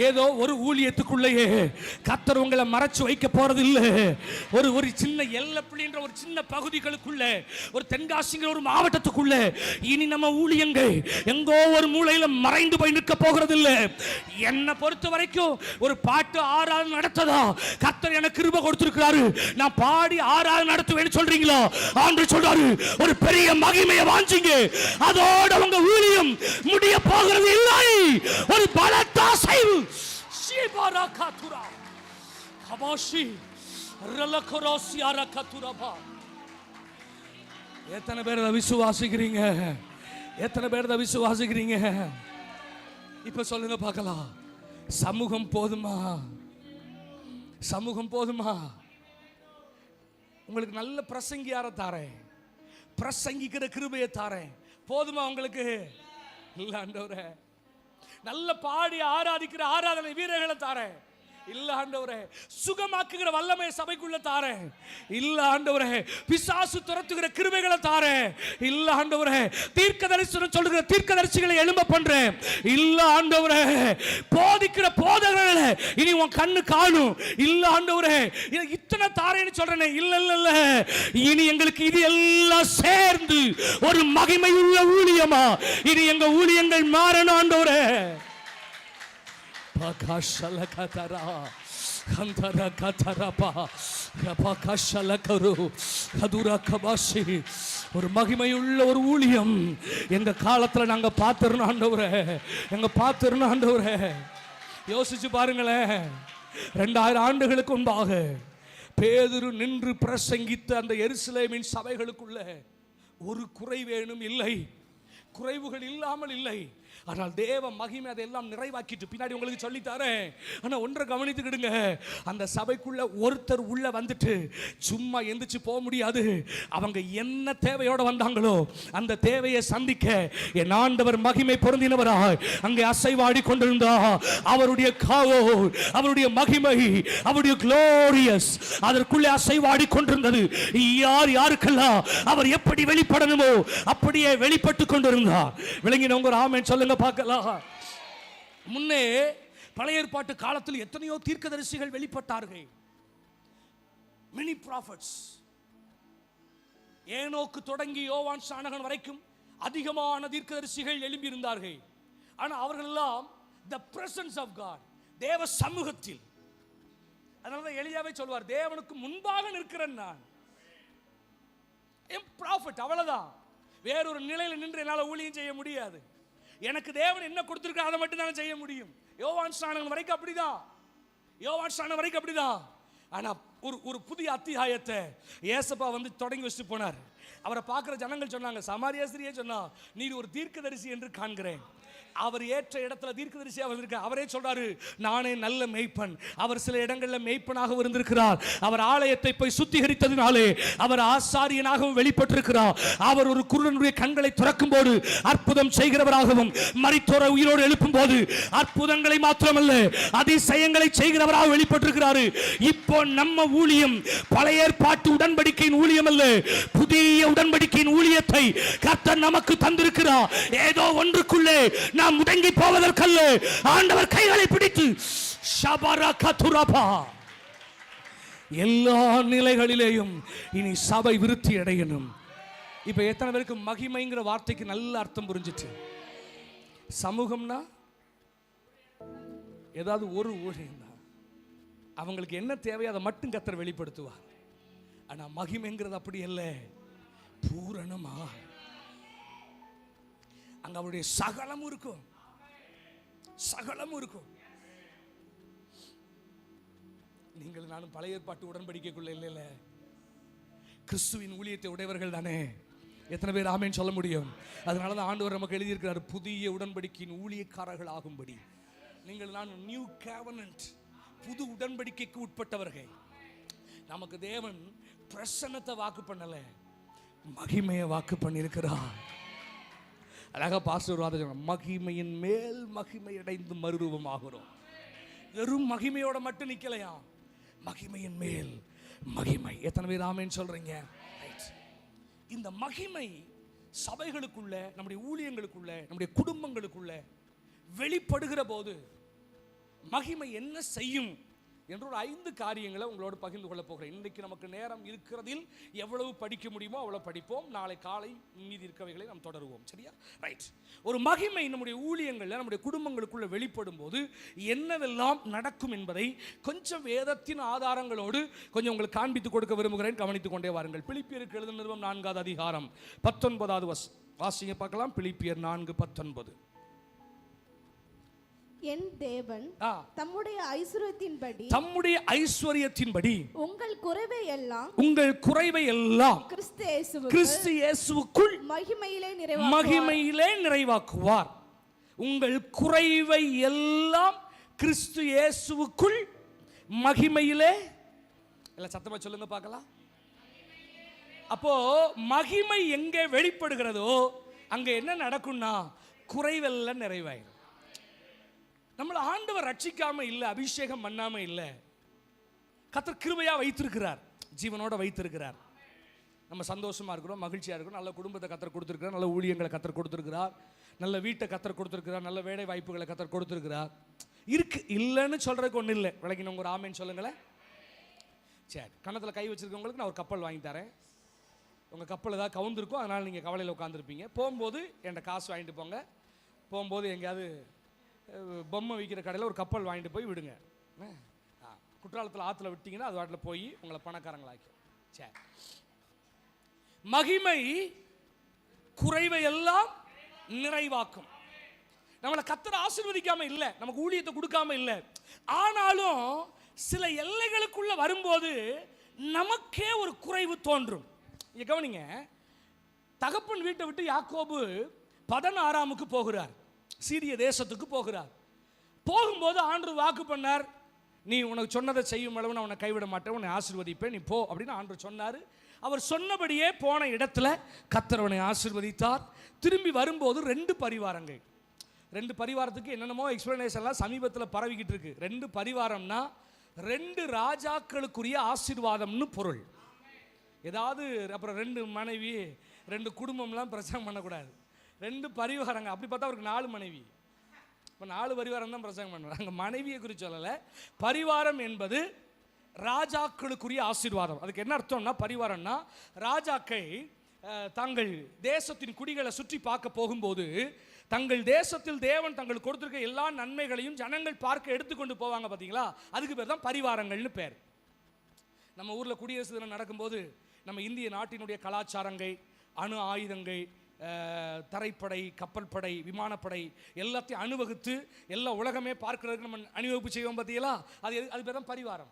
ஏதோ ஒரு ஊழியத்துக்குள்ளேயே கர்த்தர் உங்களை மறைச்சு வைக்க போறது இல்லை. ஒரு சின்ன எல்லப்பிள்ளைன்ற ஒரு சின்ன பகுதிகளுக்குள்ள, ஒரு தென்காசிங்கிற ஒரு மாவட்டத்துக்குள்ள இனி நம்ம ஊழியங்கள் எங்கோ ஒரு மூலையில மறைந்து போய் நிற்க போகிறது இல்லை. என்னை பொறுத்த வரைக்கும் ஒரு பாட்டு ஆராதனை நடத்ததா கர்த்தர் எனக்கு கிருபை கொடுத்திருக்கிறாரு. நான் பாடி ஆராதனை நடத்துவேன்னு சொல்றீங்களா? ஆண்டவர் சொல்றாரு, ஒரு பெரிய மகிமையை வாஞ்சிங்க, அதோட உங்க ஊழியம் முடிய போகிறது இல்லை. ஒரு பலத்த அசைவு. ஷிபாரகதுரா கபாஷி ரலகரோசியாரகதுரபா. எத்தனை பேர் அதை விசுவாசிக்கிறீங்க? எத்தனை பேர் அதை விசுவாசிக்கிறீங்க? இப்ப சொல்லுங்க பார்க்கலாம். சமூகம் போதுமா? சமூகம் போதுமா? உங்களுக்கு நல்ல பிரசங்கியார தாரேன், பிரசங்கிக்கிற கிருபையை தாரேன். போதுமா உங்களுக்கு? இல்ல ஆண்டவரே. நல்ல பாடி ஆராதிக்கிற ஆராதனை வீரர்களை தாரேன். இல்ல ஆண்டவரே. சுகமாக்குகிற வல்லமை சபைக்குள்ள தாரேன். இல்ல ஆண்டவரே. பிசாசு துரத்துகிற கிருபைகளை தாரேன். இல்ல ஆண்டவரே. தீர்க்கதரிசனம் சொல்லுகிற தீர்க்கதரிசிகளை எழும்ப பண்றேன். இல்ல ஆண்டவரே. போதிக்கிற போதகர்களை இனி உன் கண்ணு காணும். இல்ல ஆண்டவரே. இத்தனை தாரேன்னு சொல்றேனே. இல்ல இல்ல இல்ல. இனி எங்களுக்கு இது எல்லாம் சேர்ந்து ஒரு மகிமையுள்ள ஊழியமா இனி எங்க ஊழியங்கள் மாறணும் ஆண்டவரே. பகாஷலகதரா கந்தரா கதரபா பகாஷலகரு கதுரா கபாஷி. ஒரு மகிமையுள்ள ஒரு ஊழியம் எங்க காலத்துல நாங்க பார்த்திருந்தோம் ஆண்டவரே. எங்க பார்த்திருந்தோம் ஆண்டவரே. யோசிச்சு பாருங்களேன். 2000 ஆண்டுகளுக்கு முன்பாக பேதுரு நின்று பிரசங்கித்த அந்த எருசலேமின் சபைகளுக்குள்ள ஒரு குறைவேனும் இல்லை, குறைவுகள் இல்லாமல் இல்லை. ஆனால் தேவ மகிமை அதெல்லாம் நிறைவாக்கிட்டு பின்னாடி உங்களுக்கு சொல்லித்தாரேன். ஆனா ஒன்றை கவனித்துக்கிடுங்க. அந்த சபைக்குள்ள ஒருத்தர் உள்ள வந்துட்டு சும்மா எந்திரிச்சு போக முடியாது. அவங்க என்ன தேவையோட வந்தாங்களோ அந்த தேவையை சந்திக்க என் ஆண்டவர் மகிமை பொருந்தினவராய் அங்கே அசைவாடி கொண்டிருந்தார். அவருடைய காவோ, அவருடைய மகிமை, அவருடைய குளோரியஸ் அதற்குள்ளே அசைவாடி கொண்டிருந்தது. யார் யாருக்கெல்லாம் அவர் எப்படி வெளிப்படணுமோ அப்படியே வெளிப்பட்டு கொண்டிருந்தார். விளங்கினவங்க ஒரு ஆமென் சொல்லுங்க பார்க்கலாம். முன்னே பழைய ஏற்பாட்டு காலத்தில் எத்தனையோ தீர்க்கதரிசிகள் வெளிப்பட்டார்கள். many prophets. ஏனோக்கு தொடங்கி யோவான் ஸ்நானகன் வரைக்கும் அதிகமான தீர்க்கதரிசிகள் எழும்பி இருந்தார்கள். ஆனால் அவர்கள் எல்லாம் the presence of God, தேவ சமூகத்தில். அதனால எலியாவே சொல்வார், தேவனுக்கு முன்பாக நிற்கிறேன் நான். ப்ராஃபட் அவ்வளவுதான். வேறொரு நிலையில் நின்று என்னால் ஊழியம் செய்ய முடியாது. எனக்கு தேவன் என்ன கொடுத்திருக்க அதை மட்டும் தான் செய்ய முடியும். யோவான் ஸ்நானகன் வரைக்கும் அப்படிதான். யோவான் ஸ்நானகன் வரைக்கும் அப்படிதான். ஆனா ஒரு புதிய அத்தியாயத்தை ஏசப்பா வந்து தொடங்கி வச்சுட்டு போனார். அவரை பார்க்குற ஜனங்கள் சொன்னாங்க, சமாரியாசிரியே சொன்னா, நீர் ஒரு தீர்க்கதரிசி என்று காண்கிறேன். அவர் ஏற்ற இடத்துல தீர்க்கதரிசியாக வந்திருக்கார். அவரே சொல்றாரு, நானே நல்ல மேய்ப்பன். அவர் சில இடங்களில் மேய்ப்பனாக இருந்திருக்கிறார். அவர் ஆலயத்தை போய் சுத்திகரித்ததினாலே அவர் ஆசாரியனாகவும் வெளிப்பட்டிருக்கிறார். அவர் ஒரு குருடனுடைய கண்களை திறக்கும் போது அற்புதம் செய்கிறவராகவும், மரித்தோரை உயிரோடு எழுப்பும் போது அற்புதங்களை மாத்திரமல்ல அதிசயங்களை செய்கிறவராக வெளிப்பட்டிருக்கிறார். இப்போ நம்ம ஊழியம் பழைய ஏற்பாட்டு உடன்படிக்கையின் ஊழியம் அல்ல, புதிய உடன்படிக்கையின் ஊழியத்தை கர்த்தர் நமக்கு தந்திருக்கிறார். ஏதோ ஒன்றுக்குள்ளே நாம் முடங்கி போவதற்கல்ல, ஆண்டவர் கைகளை பிடித்து ஷபரகதுரபா எல்லா நிலைகளிலேயும் இனி சபை விருத்தி அடையணும். இப்ப எத்தனை பேருக்கு மகிமைங்கிற வார்த்தைக்கு நல்ல அர்த்தம் புரிஞ்சிச்சு? சமூகம்னா ஏதாவது ஒரு ஊழியம் தான், அவங்களுக்கு என்ன தேவையோ அதை மட்டும் கர்த்தர் வெளிப்படுத்துவார். ஆனா மகிமைங்கிறது அப்படி அல்ல, பூரணமா அங்க அவருடைய சகலமும் இருக்கும், சகலமும் இருக்கும். நீங்கள் நானும் பழைய ஏற்பாட்டு உடன்படிக்கைக்குள்ள இல்ல, கிறிஸ்துவின் ஊழியத்தை உடையவர்கள் தானே. எத்தனை பேர் ஆமென் சொல்ல முடியும்? அதனாலதான் ஆண்டவர் நமக்கு எழுதியிருக்கிறார், புதிய உடன்படிக்கையின் ஊழியக்காரர்கள் ஆகும்படி நீங்கள் நான் நியூ காவனன்ட், புது உடன்படிக்கைக்கு உட்பட்டவர்கள். நமக்கு தேவன் பிரசன்னத்தை வாக்கு பண்ணல, மகிமையை வாக்கு பண்ணியிருக்கிறார். அழகா பாஸ்டர் வார்த்தை, மகிமையின் மேல் மகிமை அடைந்து மறுரூபமாகிறோம். வெறும் மகிமையோட மட்டும் நிக்கலையா, மகிமையின் மேல் மகிமை. எத்தனை பேர் ஆமென் சொல்றீங்க? இந்த மகிமை சபைகளுக்குள்ள, நம்முடைய ஊழியங்களுக்குள்ள, நம்முடைய குடும்பங்களுக்குள்ள வெளிப்படுகிற போது மகிமை என்ன செய்யும் என்ற ஒரு 5 காரியங்களை உங்களோடு பகிர்ந்து கொள்ள போகிறேன். இன்றைக்கு நமக்கு நேரம் இருக்கிறதில் எவ்வளவு படிக்க முடியுமோ அவ்வளவு படிப்போம். நாளை காலை மீதி இருக்கவைகளை நாம் தொடருவோம். சரியா? ரைட். ஒரு மகிமை நம்முடைய ஊழியங்களில், நம்முடைய குடும்பங்களுக்குள்ள வெளிப்படும் போது என்னவெல்லாம் நடக்கும் என்பதை கொஞ்சம் வேதத்தின் ஆதாரங்களோடு கொஞ்சம் உங்களுக்கு காண்பித்து கொடுக்க விரும்புகிறேன். கவனித்துக் கொண்டே வாருங்கள். பிலிப்பியருக்கு எழுதின நிருபம் 4வது அதிகாரம் 19வது வாசிங்க பார்க்கலாம். பிலிப்பியர் 4:19. என் தேவன் தம்முடைய ஐஸ்வரியத்தின்படி உங்கள் குறைவை எல்லாம் கிறிஸ்து இயேசுவுக்குள் மகிமையிலே நிறைவாக்குவார். உங்கள் குறைவை எல்லாம் கிறிஸ்து இயேசுவுக்குள் மகிமையிலே, எல்லாம் சத்தமா சொல்லுங்க பார்க்கலாம். அப்போ மகிமை எங்கே வெளிப்படுகிறதோ அங்க என்ன நடக்கும்னா குறைவெல்லாம் நிறைவாயிரும். நம்மளை ஆண்டவர் ரட்சிக்காம இல்லை, அபிஷேகம் பண்ணாம இல்லை, கர்த்தர் கிருபையா வைத்திருக்கிறார், ஜீவனோட வைத்திருக்கிறார். நம்ம சந்தோஷமா இருக்கிறோம், மகிழ்ச்சியா இருக்கிறோம், நல்ல குடும்பத்தை கர்த்தர் கொடுத்திருக்கிறார், நல்ல ஊழியங்களை கர்த்தர் கொடுத்திருக்கிறார், நல்ல வீட்டை கர்த்தர் கொடுத்திருக்கிறார், நல்ல வேலை வாய்ப்புகளை கர்த்தர் கொடுத்திருக்கிறார். இருக்கு, இல்லைன்னு சொல்றதுக்கு ஒன்றும் இல்லை. விளக்கினவங்க ஒரு ஆமேன்னு சொல்லுங்களேன். சரி, கன்னத்தில் கை வச்சிருக்கவங்களுக்கு நான் ஒரு கப்பல் வாங்கி தரேன். உங்கள் கப்பல் ஏதாவது கவுந்திருக்கும், அதனால் நீங்கள் கவலையில் உட்காந்துருப்பீங்க. போகும்போது என்கிட்ட காசு வாங்கிட்டு போங்க. போகும்போது எங்கேயாவது பொம்மை விற்கிற கடையில் ஒரு கப்பல் வாங்கிட்டு போய் விடுங்க. குற்றாலத்தில் ஆற்றுல விட்டீங்கன்னா அது வாட்டில் போய் உங்களை பணக்காரங்களாக்கி. சரி, மகிமை குறைவை எல்லாம் நிறைவாக்கும். நம்மளை கர்த்தர் ஆசீர்வதிக்காம இல்லை, நமக்கு ஊழியத்தை கொடுக்காம இல்லை, ஆனாலும் சில எல்லைகளுக்குள்ள வரும்போது நமக்கே ஒரு குறைவு தோன்றும். இங்க கவனிங்க, தகப்பன் வீட்டை விட்டு யாக்கோபு பதன் ஆராமுக்கு போகிறார், சீரிய தேசத்துக்கு போகிறார். போகும்போது ஆண்டவர் வாக்கு பண்ணார், நீ உனக்கு சொன்னதை செய்யும் அளவு நான் உன்னை கைவிட மாட்டேன், உன்னை ஆசீர்வதிப்பேன், நீ போ அப்படின்னு ஆண்டவர் சொன்னார். அவர் சொன்னபடியே போன இடத்துல கர்த்தர் அவனை ஆசீர்வதித்தார். திரும்பி வரும்போது 2 பரிவாரங்கள், 2 பரிவாரத்துக்கு என்னென்னமோ எக்ஸ்பிளனேஷன்லாம் சமீபத்தில் பரவிக்கிட்டு இருக்கு. 2 பரிவாரம்னா 2 ராஜாக்களுக்குரிய ஆசீர்வாதம்னு பொருள். ஏதாவது அப்புறம் 2 மனைவி 2 குடும்பம்லாம் பிரச்சனை பண்ணக்கூடாது. 2 பரிவாரங்க, அப்படி பார்த்தா அவருக்கு 4 மனைவி. இப்போ 4 பரிவாரம் தான் பிரசங்கம் பண்ணுறாங்க. மனைவியை குறித்து சொல்லலை. பரிவாரம் என்பது ராஜாக்களுக்குரிய ஆசீர்வாதம். அதுக்கு என்ன அர்த்தம்னா, பரிவாரம்னா ராஜாக்கள் தங்கள் தேசத்தின் குடிகளை சுற்றி பார்க்க போகும்போது தங்கள் தேசத்தில் தேவன் தங்கள் கொடுத்திருக்க எல்லா நன்மைகளையும் ஜனங்கள் பார்க்க எடுத்துக்கொண்டு போவாங்க பார்த்தீங்களா, அதுக்கு பேர் தான் பரிவாரங்கள்னு பேர். நம்ம ஊரில் குடியரசு தினம் நடக்கும்போது நம்ம இந்திய நாட்டினுடைய கலாச்சாரங்கள், அணு ஆயுதங்கள், தரைப்படை, கப்பல் படை, விமானப்படை எல்லாத்தையும் அணிவகுத்து எல்லா உலகமே பார்க்கறதுக்கு நம்ம அணிவகுப்பு செய்வோம் பார்த்தீங்களா, அது பேர் தான் பரிவாரம்.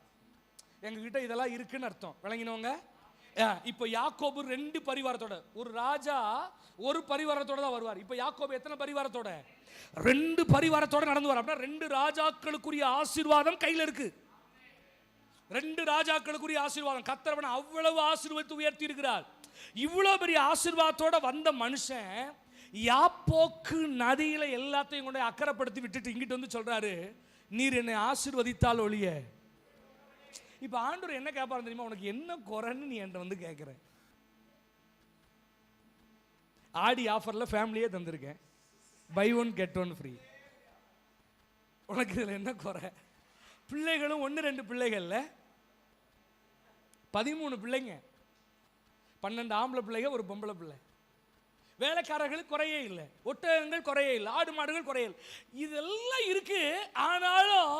எங்ககிட்ட இதெல்லாம் இருக்குன்னு அர்த்தம். விளங்கினவங்க? இப்போ யாக்கோபு 2 பரிவாரத்தோட, ஒரு ராஜா ஒரு பரிவாரத்தோட தான் வருவார். இப்போ யாக்கோபு எத்தனை பரிவாரத்தோட? 2 பரிவாரத்தோட நடந்து வர. அப்படின்னா 2 ராஜாக்களுக்குரிய ஆசீர்வாதம் கையில் இருக்கு. 2 ராஜாக்களுக்குரிய ஆசீர்வாதம். கர்த்தர் அவ்வளவு ஆசீர்வாதத்தை உயர்த்தி இருக்கிறார். இவ்வளவு பெரிய ஆசீர்வாதத்தோட வந்த மனுஷன் யாப்போக்கு நதியில எல்லாத்தையும் கொண்டு அக்கறைப்படுத்தி விட்டுட்டு இங்கிட்டு வந்து சொல்றாரு, நீர் என்னை ஆசீர்வதித்தால் ஒழிய. இப்ப ஆண்டவர் என்ன கேட்பாரு தெரியுமா? உனக்கு என்ன குறைன்னு நீ என்கிட்ட வந்து கேட்கிற. ஆடி ஆஃபர்ல ஃபேமிலியே தந்திருக்கேன், பை 1 get 1 ஃப்ரீ. உனக்கு இதுல என்ன குறை? பிள்ளைகளும் 1-2 பிள்ளைகள்ல 13 பிள்ளைங்க, 12 ஆம்பளை பிள்ளைங்க, ஒரு பொம்பளை பிள்ளை. வேலைக்காரர்களுக்கு குறையே இல்லை, ஒட்டகங்கள் குறையே இல்லை, ஆடு மாடுகள் குறையே இல்லை, இதெல்லாம் இருக்கு. ஆனாலும்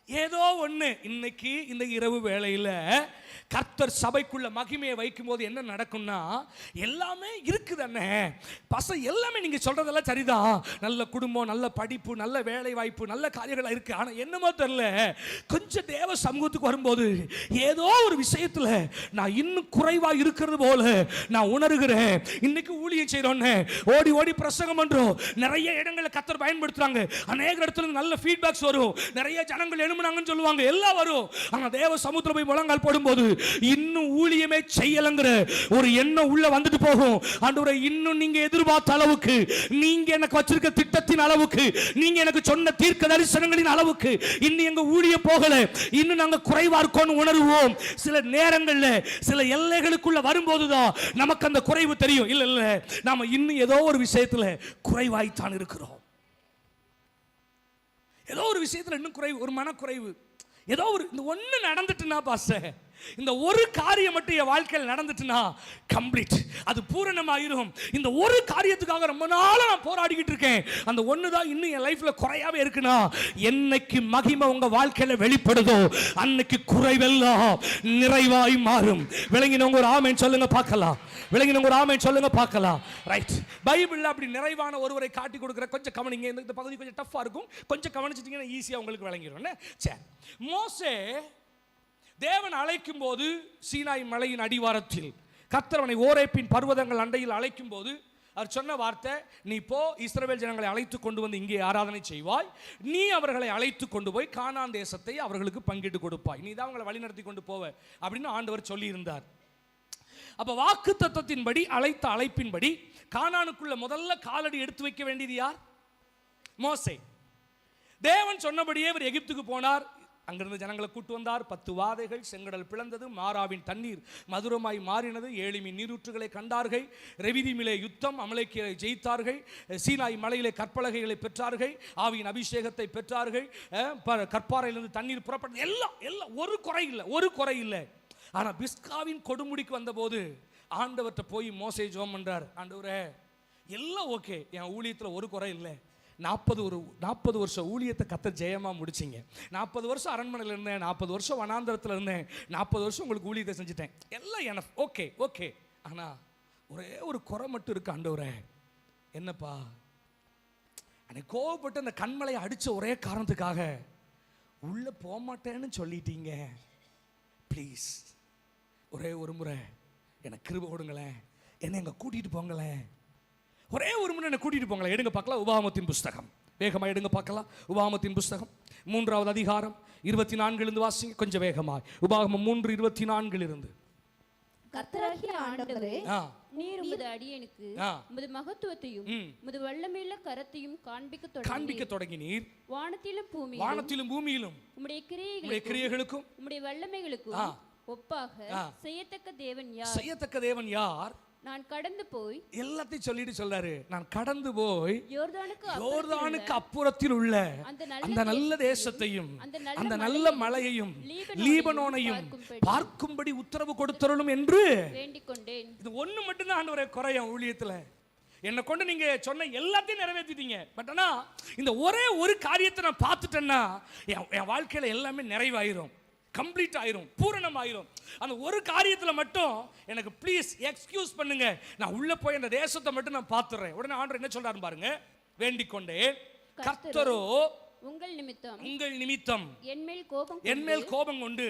ஏதோ ஒன்று இன்னைக்கு இந்த இரவு வேளையில் கர்த்தர் சபைக்குள்ள மகிமையை வைக்கும் போது என்ன நடக்கும்னா, எல்லாமே இருக்குதானே எல்லாமே நீங்க சொல்றதெல்லாம் சரிதான், நல்ல குடும்பம், நல்ல படிப்பு, நல்ல வேலை வாய்ப்பு, நல்ல காரியங்கள் இருக்கு. ஆனா என்னமோ தெரியல, கொஞ்சம் தேவ சமூகத்துக்கு வரும்போது ஏதோ ஒரு விஷயத்துல நான் இன்னும் குறைவா இருக்கிறது போல நான் உணர்கிறேன். இன்னைக்கு ஊழியம் செய்யறோன்னு ஓடி ஓடி பிரசங்கம் பண்றோம், நிறைய இடங்களில் கர்த்தர் பயன்படுத்துறாங்க, அநேக இடத்துல நல்ல ஃபீட்பேக்ஸ் வரும், நிறைய ஜனங்கள் எழும்புனாங்கன்னு சொல்லுவாங்க, எல்லாம் வரும். ஆனா தேவ சமுத்திரம் போய் முழங்கால் போடும்போது இன்னும் ஊழியமே செய்யலங்கிற ஒரு எண்ணம் உள்ள வந்துட்டு போகும். ஆண்டவரே, இன்னும் நீங்க எதிர்பார்த்த அளவுக்கு, நீங்க எனக்கு வச்சிருக்க திட்டத்தின் அளவுக்கு, நீங்க எனக்கு சொன்ன தீர்க்க தரிசனங்களின் அளவுக்கு இன்னும் எங்க ஊழியம் போகல, இன்னும் நாங்க குறைவா இருக்கோம்னு உணர்வோம். சில நேரங்கள்ல சில எல்லைகளுக்குள்ள வரும்போதுதான் நமக்கு அந்த குறைவு தெரியும். இல்ல இல்ல, நாம இன்னும் ஏதோ ஒரு விஷயத்துல குறைவாய்த்தான் இருக்கிறோம். ஏதோ ஒரு விஷயத்துல இன்னும் குறைவு, ஒரு மனக்குறைவு, ஏதோ ஒரு இந்த ஒண்ணு நடந்துட்டுனா பாஸ்டர், இந்த ஒரு காரியம் மட்டும் என் வாழ்க்கையில் நடந்துட்டுனா கம்ப்ளீட், அது பூரணமாயிரும். இந்த ஒரு காரியத்துக்காக ரொம்ப நாளா நான் போராடிக்கிட்டு இருக்கேன், அந்த ஒன்று தான் இன்னும் என் லைஃப்ல குறையாவே இருக்குன்னா, என்னைக்கு மகிமை உங்க வாழ்க்கையில வெளிப்படுதோ அன்னைக்கு குறைவெல்லாம் நிறைவாய் மாறும். விளங்கினவங்க ஒரு ஆமென் சொல்லுங்க பார்க்கலாம். விளங்கினவங்க ஒரு ஆமென் சொல்லுங்க பார்க்கலாம். ரைட், பைபிள்ல அப்படி நிறைவான ஒருவரை காட்டி கொடுக்குற, கொஞ்சம் கவனிங்க. இந்த பகுதி கொஞ்சம் டஃப்பா இருக்கும், கொஞ்சம் கவனிச்சிட்டீங்கன்னா ஈஸியா உங்களுக்கு விளங்கிடும். சரி, மோசே தேவன் அழைக்கும் போது சீனாய் மலையின் அடிவாரத்தில் கர்த்தர் ஓரேப்பின் பர்வதங்கள் அண்டையில் அழைக்கும் போது அவர் சொன்ன வார்த்தை, நீ போ, இஸ்ரவேல் ஜனங்களை அழைத்து கொண்டு வந்து இங்கே ஆராதனை செய்வாய், நீ அவர்களை அழைத்து கொண்டு போய் கானான் தேசத்தை அவர்களுக்கு பங்கிட்டு கொடுப்பாய், நீ தான் அவங்களை வழிநடத்தி கொண்டு போவ அப்படின்னு ஆண்டவர் சொல்லி இருந்தார். அப்ப வாக்கு தத்தத்தின்படி அழைத்த அழைப்பின்படி கானானுக்குள்ள முதல்ல காலடி எடுத்து வைக்க வேண்டியது யார்? மோசே. தேவன் சொன்னபடியே இவர் எகிப்துக்கு போனார், அங்கிருந்து ஜனங்களை கூட்டு வந்தார். 10 வாதைகள், செங்கடல் பிளந்தது, மாராவின் தண்ணீர் மதுரமாய் மாறினது, ஏழிமின் நீரூற்றுகளை கண்டார்கள், ரெவிதீமிலே யுத்தம், அமலேக்கியரை ஜெயித்தார்கள், சீனாய் மலையிலே கற்பலகைகளை பெற்றார்கள், ஆவியின் அபிஷேகத்தை பெற்றார்கள், கற்பாறையிலிருந்து தண்ணீர் புறப்பட்டது, எல்லாம் எல்லாம் ஒரு குறை இல்லை, ஒரு குறை இல்லை. ஆனா பிஸ்காவின் கொடுமுடிக்கு வந்தபோது ஆண்டவர்கிட்ட போய் மோசே ஜெபம் பண்றார், ஆண்டவரே எல்லாம் ஓகே, என் ஊழியத்துல ஒரு குறை இல்லை, 40 வருஷம் ஊழியத்தை கர்த்தர் ஜெயமா முடிச்சிங்க, 40 வருஷம் அரண்மனையில் இருந்தேன், 40 வருஷம் வனாந்தரத்தில் இருந்தேன், 40 வருஷம் உங்களுக்கு ஊழியத்தை செஞ்சுட்டேன், எல்லாம் எனக்கு ஓகே ஓகே. ஆனா ஒரே ஒரு குறை மட்டும் இருக்கு ஆண்டவரே. என்னப்பா? அன்னைக்கு கோவப்பட்டு அந்த கண்மலையை அடிச்ச ஒரே காரணத்துக்காக உள்ள போக மாட்டேன்னு சொல்லிட்டீங்க, ப்ளீஸ் ஒரே ஒரு முறை எனக்கு கிருபை கொடுங்களேன், என்னை எங்க கூட்டிட்டு போங்களேன், ஒரே ஒரு முறை என்ன கூட்டிட்டு போங்களேன். எடுங்க பார்க்கலாம் உபாகமத்தின் புஸ்தகம், வேகமாக எடுங்க பார்க்கலாம். உபாகமத்தின் புஸ்தகம் 3வது அதிகாரம் 24 வாசிங்க கொஞ்சம் வேகமாக. உபாகமம் 3:24 கர்த்தராகிய ஆண்டவரே, நீர் உமது அடியேனுக்கு உமது மகத்துவத்தையும் உமது வல்லமையுள்ள கரத்தையும் காண்பிக்க தொடங்கினீர். வானத்திலும் பூமியிலும் உம்முடைய கிரியைகளுக்கும் உம்முடைய வல்லமைகளுக்கும் ஒப்பாக செய்யத்தக்க தேவன் யார்? நான் கடந்து போய் எல்லாத்தையும் சொல்லிட்டு சொல்றாரு, நான் கடந்து போய் யோர்தானுக்கு அப்புறத்தில் உள்ள அந்த நல்ல தேசத்தையும் அந்த நல்ல மலையையும் லீபனோனையும் பார்க்கும்படி உத்தரவு கொடுத்தருளும் என்று வேண்டிக் கொண்டேன். இது ஒண்ணு மட்டும்தான் ஆண்டவரே குறையும் ஊழியத்துல, என்னை கொண்டு நீங்க சொன்ன எல்லாத்தையும் நிறைவேற்றிட்டீங்க. பட் ஆனா இந்த ஒரே ஒரு காரியத்தை நான் பார்த்துட்டேன்னா என் வாழ்க்கையில எல்லாமே நிறைவாயிரும், கம்ப்ளீட் ஆயிரும், பூரணம் ஆயிரும். அந்த ஒரு காரியத்துல மட்டும் எனக்கு ப்ளீஸ் எக்ஸ்கியூஸ் பண்ணுங்க, நான் உள்ள போய் அந்த தேசத்தை மட்டும் நான் பார்த்துறேன். உடனே ஆண்டவர் என்ன சொல்றாரு பாருங்க, வேண்டிக் கொண்டேன், கர்த்தரோ உங்கள் நிமித்தம் என்மேல் கோபம் கொண்டு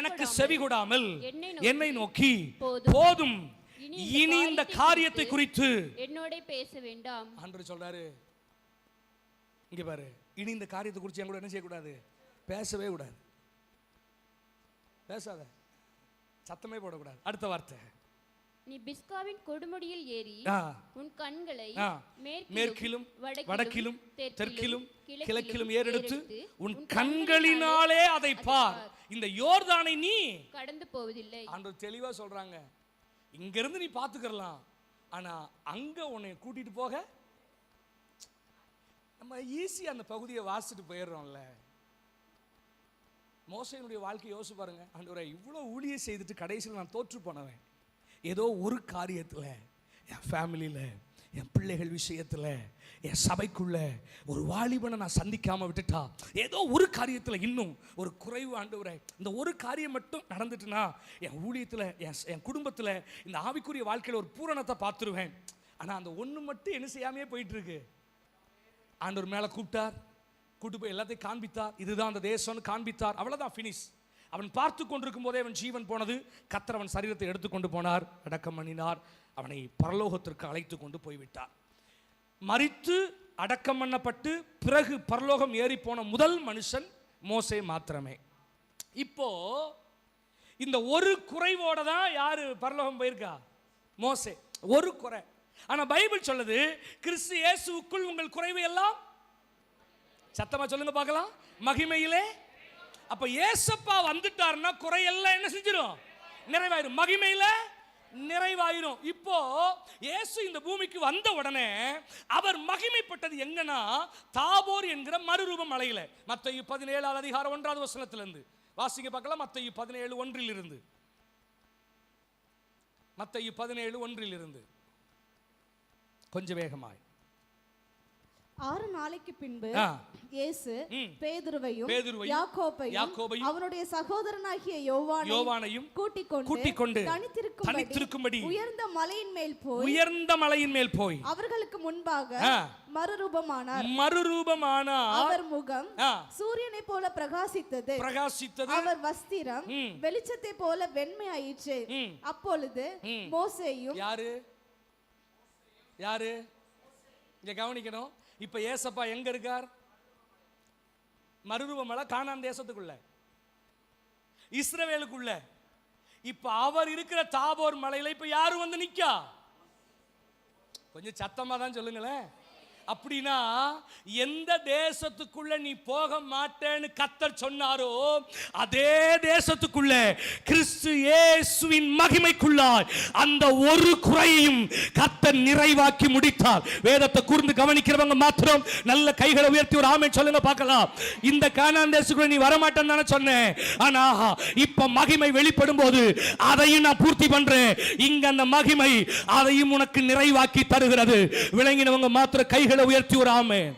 எனக்கு செவி கொடாமல் என்னை நோக்கி போதும், இனி இந்த காரியத்தை குறித்து என்னோட பேச வேண்டாம். ஆண்டவர் சொல்றாரு, இங்க பாரு, இனி இந்த காரியத்தை குறித்து என் கூட என்ன செய்யக்கூடாது, பேசவே கூடாது, பேசாத, சத்தமே போடக்கூடாது. அடுத்த வார்த்தை, நீ பிஸ்காவின் கொடுமுடியில் ஏறி உன் கண்களை மேற்கிலும் வடக்கிலும் தெற்கிலும் கிழக்கிலும் ஏறெடுத்து உன் கண்களினாலே அதை பார், இந்த யோர்தானை நீ கடந்து போவதில்லை. ஆண்டவர் தெளிவா சொல்றாங்க, இங்க இருந்து நீ பாத்துக்கலாம், ஆனா அங்க உன்னை கூட்டிட்டு போக நம்ம ஈஸியா அந்த பகுதியை வாசிட்டு போயிடுறோம்ல. மோசேயினுடைய வாழ்க்கையை யோசிச்சு பாருங்க. ஆண்டவரே, இவ்வளோ ஊழியம் செய்துட்டு கடைசியில் நான் தோற்று போனவன். ஏதோ ஒரு காரியத்தில், என் ஃபேமிலியில், என் பிள்ளைகள் விஷயத்தில், என் சபைக்குள்ள ஒரு வாலிபனை நான் சந்திக்காமல் விட்டுட்டா, ஏதோ ஒரு காரியத்தில் இன்னும் ஒரு குறைவு. ஆண்டவரே, இந்த ஒரு காரியம் மட்டும் நடந்துட்டுனா என் ஊழியத்தில், என் குடும்பத்தில், இந்த ஆவிக்குரிய வாழ்க்கையில் ஒரு பூரணத்தை பார்த்துருவேன். ஆனால் அந்த ஒன்று மட்டும் என்ன செய்யாமையே போயிட்டு இருக்கு. ஆண்டவர் மேலே கூப்பிட்டார், கூட்டு போய் எல்லாத்தையும் காண்பித்தார். இதுதான் அந்த தேசம்னு காண்பித்தார். அவ்வளோதான், ஃபினிஷ். அவன் பார்த்து கொண்டிருக்கும் போதே அவன் ஜீவன் போனது. கர்த்தர் அவன் சரீரத்தை எடுத்துக்கொண்டு போனார், அடக்கம் பண்ணினார், அவனை பரலோகத்திற்கு அழைத்து கொண்டு போய்விட்டார். மரித்து அடக்கம் பண்ணப்பட்டு பிறகு பரலோகம் ஏறி போன முதல் மனுஷன் மோசே மாத்திரமே. இப்போ இந்த ஒரு குறைவோட தான் யாரு பரலோகம் போயிருக்கா? மோசே. ஒரு குறை. ஆனா பைபிள் சொல்லுது, கிறிஸ்து இயேசுவுக்குள் உங்கள் குறைவு எல்லாம், சத்தமா சொல்லுங்க பார்க்கலாம், மகிமையிலே. அப்ப இயேசப்பா வந்துட்டாருன்னா குறையெல்லாம் என்ன செஞ்சிடும்? நிறைவாயிரும். மகிமையில நிறைவாயிரும். இப்போ இயேசு இந்த பூமிக்கு வந்த உடனே அவர் மகிமைப்பட்டது எங்கன்னா தாபோர் என்கிற மறுரூப மலையில. மத்தேயு 17 அதிகாரம் 1வது வசனத்திலிருந்து வாசிங்க பார்க்கலாம். மத்தேயு 17:1 மத்தேயு 17:1 கொஞ்சம் வேகமாய். 6 நாளைக்கு பின்பு இயேசு பேதுருவையும் யாக்கோபையும் அவருடைய சகோதரனாகிய யோவானையும் கூட்டிக் கொண்டு தனித்திருக்கும்படி உயர்ந்த மலையின் மேல் போய் அவர்களுக்கு முன்பாக மறுரூபமானார். அவர் முகம் சூரியனை போல பிரகாசித்தது. அவர் வஸ்திரம் வெளிச்சத்தை போல வெண்மையாயிற்று. அப்பொழுது மோசேயும், யாரு இங்க கவனிக்கணும். இப்ப ஏசப்பா எங்க இருக்கார்? மறுரூபமலை கானான் தேசத்துக்குள்ள, இஸ்ரவேலுக்குள்ள. இப்ப அவர் இருக்கிற தாபோர் மலையில இப்ப யாரு வந்து நிக்கா? கொஞ்சம் சத்தமா தான் சொல்லுங்களேன். அப்படின்னா எந்த தேசத்துக்குள்ள நீ போக மாட்டேன்னு கர்த்தர் சொன்னாரோ அதே தேசத்துக்குள்ள கிறிஸ்து இயேசுவின் மகிமைக்குள்ளாய் அந்த ஒரு குறையையும் கர்த்தர் நிறைவாக்கி முடித்தார். வேதத்தை கூர்ந்து கவனிக்கிறவங்க மாத்திரம் நல்ல கைகளை உயர்த்தி ஒரு ஆமென் சொல்லுங்க பார்க்கலாம். இந்த கானான் தேசத்துக்குள்ள நீ வரமாட்டேன்னு தானே சொன்னேன். ஆனா இப்ப மகிமை வெளிப்படும் போது அதையும் நான் பூர்த்தி பண்றேன். இங்க அந்த மகிமை அதையும் உனக்கு நிறைவாக்கி தருகிறது. விளங்கினவங்க மாத்திரம் கைகளை உயர்த்தி ஒரு ஆமென்.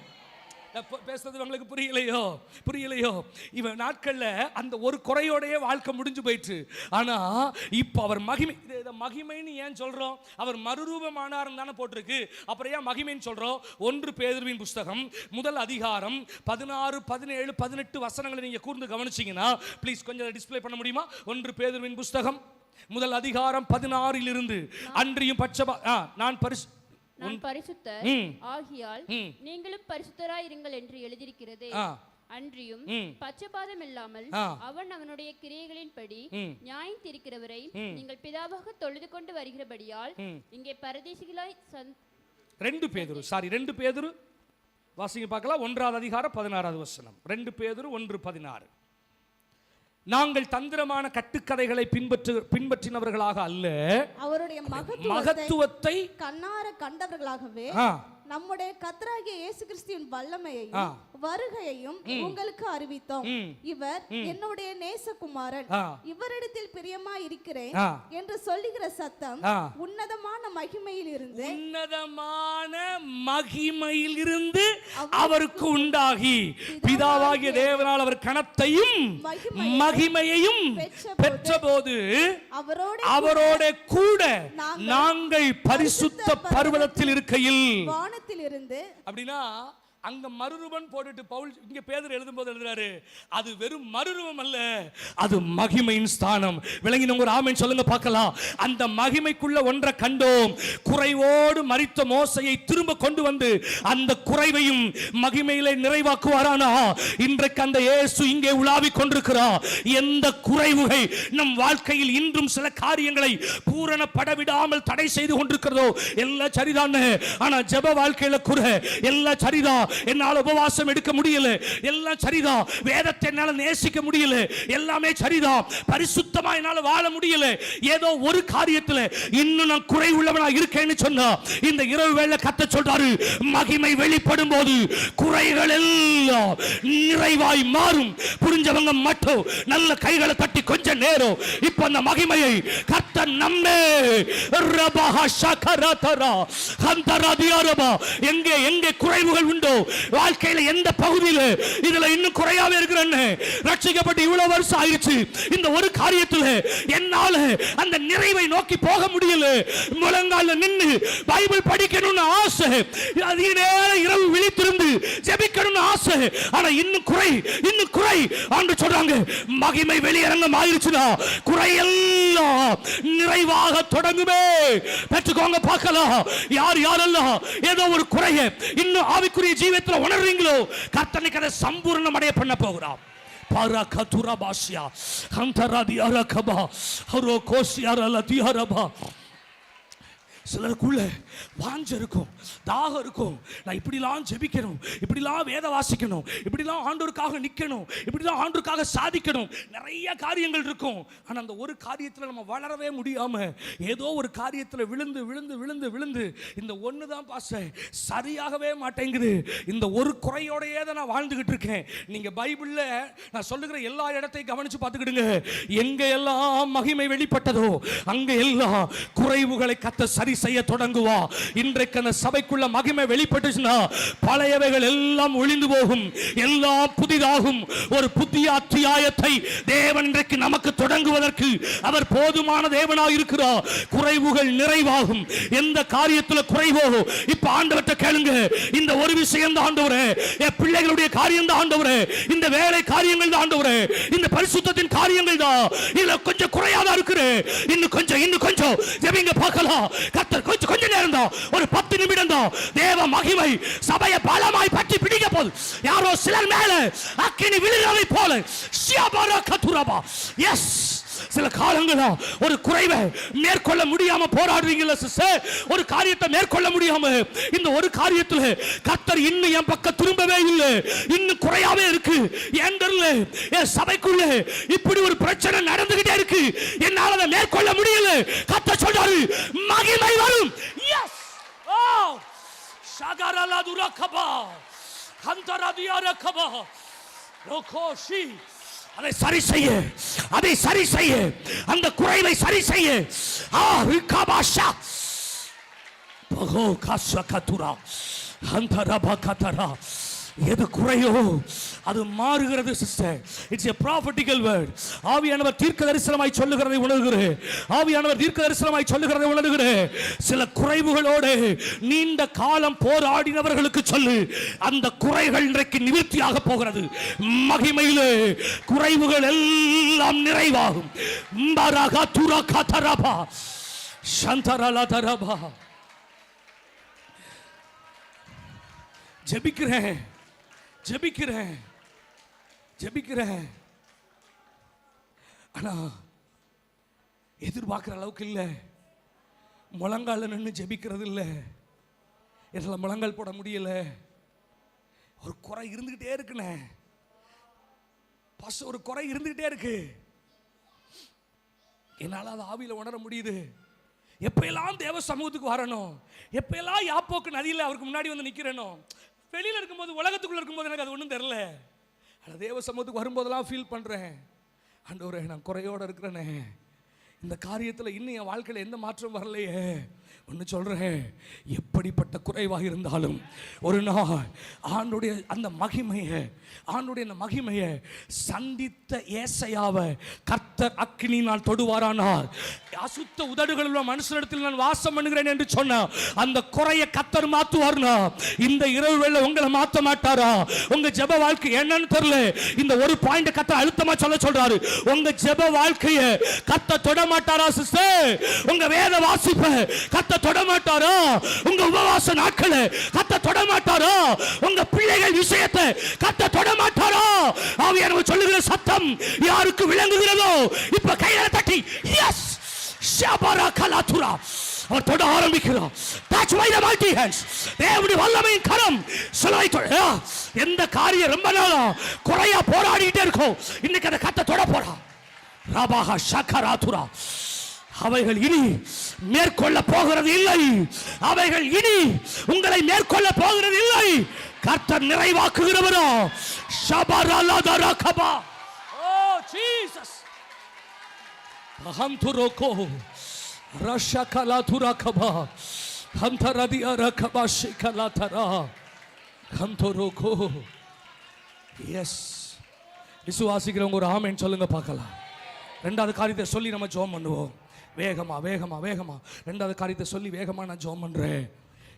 பேசுறது உங்களுக்கு புரியலையோ? இவன் நாட்கள்ல அந்த ஒரு குறையோடைய வாழ்க்கை முடிஞ்சு போயிட்டு. ஆனா இப்ப அவர் மகிமைன்னு ஏன் சொல்றோம்? அவர் மறுரூபமானார் தானே போட்டிருக்கு. அப்புறம் ஏன் மகிமைன்னு சொல்றோம்? 1 பேதுருவின் புஸ்தகம் 1 அதிகாரம் 16, 17, 18 வசனங்களை நீங்க கூர்ந்து கவனிச்சீங்கன்னா ப்ளீஸ் கொஞ்சம் டிஸ்ப்ளே பண்ண முடியுமா? 1 பேதுருவின் புஸ்தகம் 1 அதிகாரம் 16 அன்றியும் நான் பரிசுத்தர் ஆகியால் நீங்களும் பரிசுத்தராயிருங்கள் என்று எழுதியிருக்கிறதே. அன்றியும் பட்சபாதம் இல்லாமல் அவனுடைய கிரியைகளின்படி நியாயம் தீர்க்கிறவரை நீங்கள் பிதாவாக தொழுது கொண்டு வருகிறபடியால் இங்கே பரதேசிகளாய் 2 பேதுரு வாசிங்க பார்க்கலாம். 1வது அதிகாரம் 16வது வசனம். 2 பேதுரு 1:16. நாங்கள் தந்திரமான கட்டுக்கதைகளை பின்பற்றினவர்களாக அல்ல, அவருடைய மகத்துவத்தை கண்ணார கண்டவர்களாகவே நம்முடைய கர்த்தராகிய இயேசு கிறிஸ்துவின் வல்லமையையும் வருகையையும் உங்களுக்கு அறிவித்தோம். இவர் என்னுடைய நேசகுமாரன், இவரிடத்தில் பிரியமா இருக்கிறேன் என்று சொல்லுகிற சத்தம் உன்னதமான மகிமையில் இருந்து அவருக்கு உண்டாகி பிதாவாகிய தேவனால் அவர் கனத்தையும் மகிமையையும் பெற்றபோது அவரோட கூட நாங்கள் பரிசுத்த பர்வதத்தில் இருக்கையில் அப்படின்னா அங்க மறுரூபம் போட்டுட்டு பவுல் இங்க பேதுரு எழுதும்போது எழுதுறாரு, அது வெறும் மறுரூபம் அல்ல, அது மகிமையின் ஸ்தானம். விளங்கினவங்க ஒரு ஆமென் சொல்லுங்க பார்க்கலாம். அந்த மகிமைக்குள்ள ஒன்றை கண்டோம். குறைவோடு மரித்த மோசையை திரும்ப கொண்டு வந்து அந்த குறைவையும் மகிமையிலே நிறைவாக்குவாரானா இன்றைக்கு அந்த இயேசு இங்கே உலாவிக் கொண்டிருக்கிறார். எந்த குறைவுகள் நம் வாழ்க்கையில் இன்றும் சில காரியங்களை பூரணப்பட விடாமல் தடை செய்து கொண்டிருக்கிறதோ எல்லாம் சரிதான். ஆனா ஜெப வாழ்க்கையில குறை எல்லாம் சரிதான். என்னால உபவாசம் எடுக்க முடியல, எல்லாம் சரிதான், வேதத்தை என்னால நேசிக்க முடியல, எல்லாமே சரிதான், பரிசுத்தமா என்னால வாழ முடியல, ஏதோ ஒரு காரியத்துல இன்னும் நான் குறை உள்ளவனா இருக்கேன்னு சொன்னா இந்த இரவு வேளை கர்த்தர் சொல்றாரு, மகிமை வெளிப்படும் போது குறைகள் எல்லாம் நிறைவாய் மாறும். புரிஞ்சவங்க மட்டும் நல்ல கைகளை தட்டி கொஞ்ச நேரம் இப்ப அந்த மகிமையை கர்த்தர் நம்மே ரபஹ ஷகரதரா ஹந்தரதியரபா. எங்கே எங்கே குறைவுகள் உண்டோ வாழ்க்கையில, எந்த பகுதியில் இதுல இன்னும் குறையாவே இருக்கிறேன்னு, ரட்சிக்கப்பட்டு இவ்வளவு வருஷம் ஆயிடுச்சு, இந்த ஒரு காரியத்துல என்னால அந்த நிறைவை நோக்கி போக முடியல, முழங்கால நின்னு பைபிள் படிக்கணும்னு ஆசை, அதிக நேரம் இரவு விழித்திருந்து ஜெபிக்கணும்னு ஆசை, ஆனா இன்னும் குறை, இன்னும் குறை. ஆண்டு சொல்றாங்க, மகிமை வெளியரங்கம் ஆயிருச்சுனா குறையெல்லாம் நிறைவாக தொடங்குமே. பெற்றுக்கோங்க, பார்க்கலாம் யார் யாரெல்லாம் ஏதோ ஒரு குறைய இன்னும் ஆவிக்குரிய ஜீவியத்தில் உணர்றீங்களோ கர்த்தனுக்கு அதை சம்பூர்ணம் அடைய பண்ண போகிறார். பாராகதுரபாசியா ஹந்தராதியரகபா ஹரோகோசியரலதியரபா. சிலருக்குள்ள வாஞ்ச இருக்கும், தாகம் இருக்கும், நான் இப்படிலாம் ஜெபிக்கணும், இப்படிலாம் வேத வாசிக்கணும், இப்படிலாம் ஆண்டவருக்காக நிற்கணும், இப்படிலாம் ஆண்டவருக்காக சாதிக்கணும், நிறைய காரியங்கள் இருக்கும். ஆனால் அந்த ஒரு காரியத்தில் நம்ம வளரவே முடியாம ஏதோ ஒரு காரியத்தில் விழுந்து விழுந்து விழுந்து விழுந்து இந்த ஒன்று தான் பாச சரியாகவே மாட்டேங்குது, இந்த ஒரு குறையோடையே தான் நான் வாழ்ந்துகிட்டு இருக்கேன். நீங்க பைபிள்ல நான் சொல்லுகிற எல்லா இடத்தையும் கவனிச்சு பார்த்துக்கிடுங்க. எங்க எல்லாம் மகிமை வெளிப்பட்டதோ அங்க எல்லாம் குறைவுகளை கத்த சரி செய்ய தொடங்குவா. இன்றைக்கு அந்த சபைக்குள்ள மகிமை வெளிப்பட்டுச்சுன்னா பழையவைகள் எல்லாம் ஒளிந்து போகும், எல்லாம் புதிதாகும். ஒரு புதிய அத்தியாயத்தை தேவன் இன்றைக்கு நமக்கு தொடங்குவதற்கு அவர் போதுமான தேவனாக இருக்கிறார். குறைவுகள் நிறைவாகும். எந்த காரியத்தில் குறைவோ இப்ப ஆண்டவர்ட்ட கேளுங்க, இந்த ஒரு விஷயம் தான் ஆண்டவரே, என் பிள்ளைகளுடைய காரியம் தான் ஆண்டவரே, இந்த வேலை காரியங்கள் தான் ஆண்டவரே, இந்த பரிசுத்தத்தின் காரியங்கள் தான், இதுல கொஞ்சம் குறையாதான் இருக்குது, இன்னும் கொஞ்சம் ஜெபிங்க பார்க்கலாம். கர்த்தர் கொஞ்ச நேரம் தான், ஒரு 10 நிமிடம் தான் தேவ மகிமை சபையை பலமாய் பற்றி பிடிக்க போது. யாரோ சிலர் மேல அக்கினி விழுகிறதை போல ஷியாபாரா கதுரபா. எஸ், சில காலங்களா ஒரு குறைவை மேற்கொள்ள முடியாம போராடுவீங்களா சிஸ்டர்? ஒரு காரியத்தை மேற்கொள்ள முடியாம இந்த ஒரு காரியத்துல கர்த்தர் இன்னும் என் பக்கம் திரும்பவே இல்லை, இன்னும் குறையாவே இருக்கு, ஏன் தெரியல, என் சபைக்குள்ள இப்படி ஒரு பிரச்சனை நடந்துகிட்டே இருக்கு, என்னால அதை மேற்கொள்ள முடியல. கர்த்தர் சொல்றாரு, மகிமை வரும். எஸ், ஓ ஷகரலா துரகபா ஹந்தரதியரகபா ரோகோஷி. அதை சரி செய்ய, அதை சரி செய்ய, அந்த குறைவை சரி செய்ய. ஆ ரிகபாஷா பகோ காசகதுரா ஹந்தரபா கதரா. எது குறையோ அது மாறுகிறது sister. It's a prophetical word. ஆவியானவர் தீர்க்க தரிசனமாய் சொல்லுகிறதை உணர்கிறேன். ஆவியானவர் தீர்க்க தரிசனமாய் சொல்லுகிறதை உணர்கிறேன். சில குறைவுகளோடு நீண்ட காலம் போராடினவர்களுக்கு சொல்லு, அந்த குறைகள் இன்றைக்கு நிவர்த்தியாக போகிறது. மகிமையிலே குறைவுகள் எல்லாம் நிறைவாகும். மரகா துரகா தரபா சந்தரலா தரபா. ஜெபிக்கிறேன் ஜெபிக்கிறேன் ஜெபிக்கிறேன், ஆனா எதிர்பார்க்கிற அளவுக்கு இல்லை. முழங்கால நின்று ஜெபிக்கிறது இல்லை, என்னால் முழங்கால் போட முடியல. ஒரு குறை இருந்துகிட்டே இருக்குண்ணே, பசு ஒரு குறை இருந்துகிட்டே இருக்கு, என்னால் அதை ஆவியில் உணர முடியுது. எப்பெல்லாம் தேவ சமூகத்துக்கு வரணும், எப்பெல்லாம் யாப்போக்கு நதியில் அவருக்கு முன்னாடி வந்து நிற்கிறேனோ, வெளியில் இருக்கும்போது உலகத்துக்குள்ள இருக்கும்போது எனக்கு அது ஒன்றும் தெரில, ஆனால் தேவ சமூகத்துக்கு வரும்போதெல்லாம் ஃபீல் பண்ணுறேன், ஆண்டவரே நான் குறையோடு இருக்கிறேனே, இந்த காரியத்தில் இன்னும் என் வாழ்க்கையில் எந்த மாற்றம் வரலையே. ஒன்று சொல்கிறேன், எப்படிப்பட்ட குறைவாக இருந்தாலும் ஒரு நாள் ஆண்டுடைய அந்த மகிமையை, ஆண்டுடைய அந்த மகிமையை சந்தித்த ஏசையாவை கர்த்தர் அக்கினியினால் தொடுவாரானால், அசுத்த உதடுகள் உள்ள மனுஷனிடத்தில் நான் வாசம் பண்ணுகிறேன் என்று சொன்ன அந்த குறையை கர்த்தர் மாற்றுவார்னா, இந்த இரவு வேளை உங்களை மாற்ற மாட்டாரா? உங்க ஜெப வாழ்க்கை என்னன்னு தெரியல, இந்த ஒரு பாயிண்ட் கர்த்தர் அழுத்தமா சொல்றாரு, உங்க ஜெப வாழ்க்கையை கர்த்தர் தொட மாட்டாரா சிஸ்டர்? உங்க வேத வாசிப்பை கர்த்தர் தொட மாட்டாரா? உங்க உபவாச நாட்களை கர்த்தர் தொட மாட்டாரா? உங்க பிள்ளைகள் விஷயத்தை கர்த்தர் தொட மாட்டாரா? ஆவியானவர் சொல்லுகிற சத்தம் யாருக்கு விளங்குகிறதோ இப்ப கையில தட்டி எஸ் ஷபரா கலாதுரா அவர் தொட ஆரம்பிக்கிறார். touch by the mighty hands. தேவனுடைய வல்லமையின் கரம் சிலுவை எந்த காரியம் ரொம்ப நாளா குறையா போராடிட்டே இருக்கும், இன்னைக்கு அதை கத்த தொட போறான். ரபாஹா ஷக்கராதுரா. அவைகள் இனி மேற்கொள்ள போகிறது இல்லை. அவைகள் இனி உங்களை மேற்கொள்ள போகிறது இல்லை. கர்த்தர் நிறைவாக்குகிறவரோ. ஷபரலதரகபா. ஓ ஜீசஸ். அஹம்துரோகோ ரஷகலாதுரகபா. ஹந்தரதியரகபா ஷிகலாதரா. ஹம்துரோகோ. எஸ். விசுவாசிக்கிறவங்க ஒரு ஆமென் சொல்லுங்க பார்க்கலாம். ரெண்டாவது காரியத்தை சொல்லி நம்ம ஜெபம் பண்ணுவோம். வேகமா வேகமா வேகமா ரெண்டாவது காரியத்தை சொல்லி வேகமா நான் ஜெபம் பண்றேன்.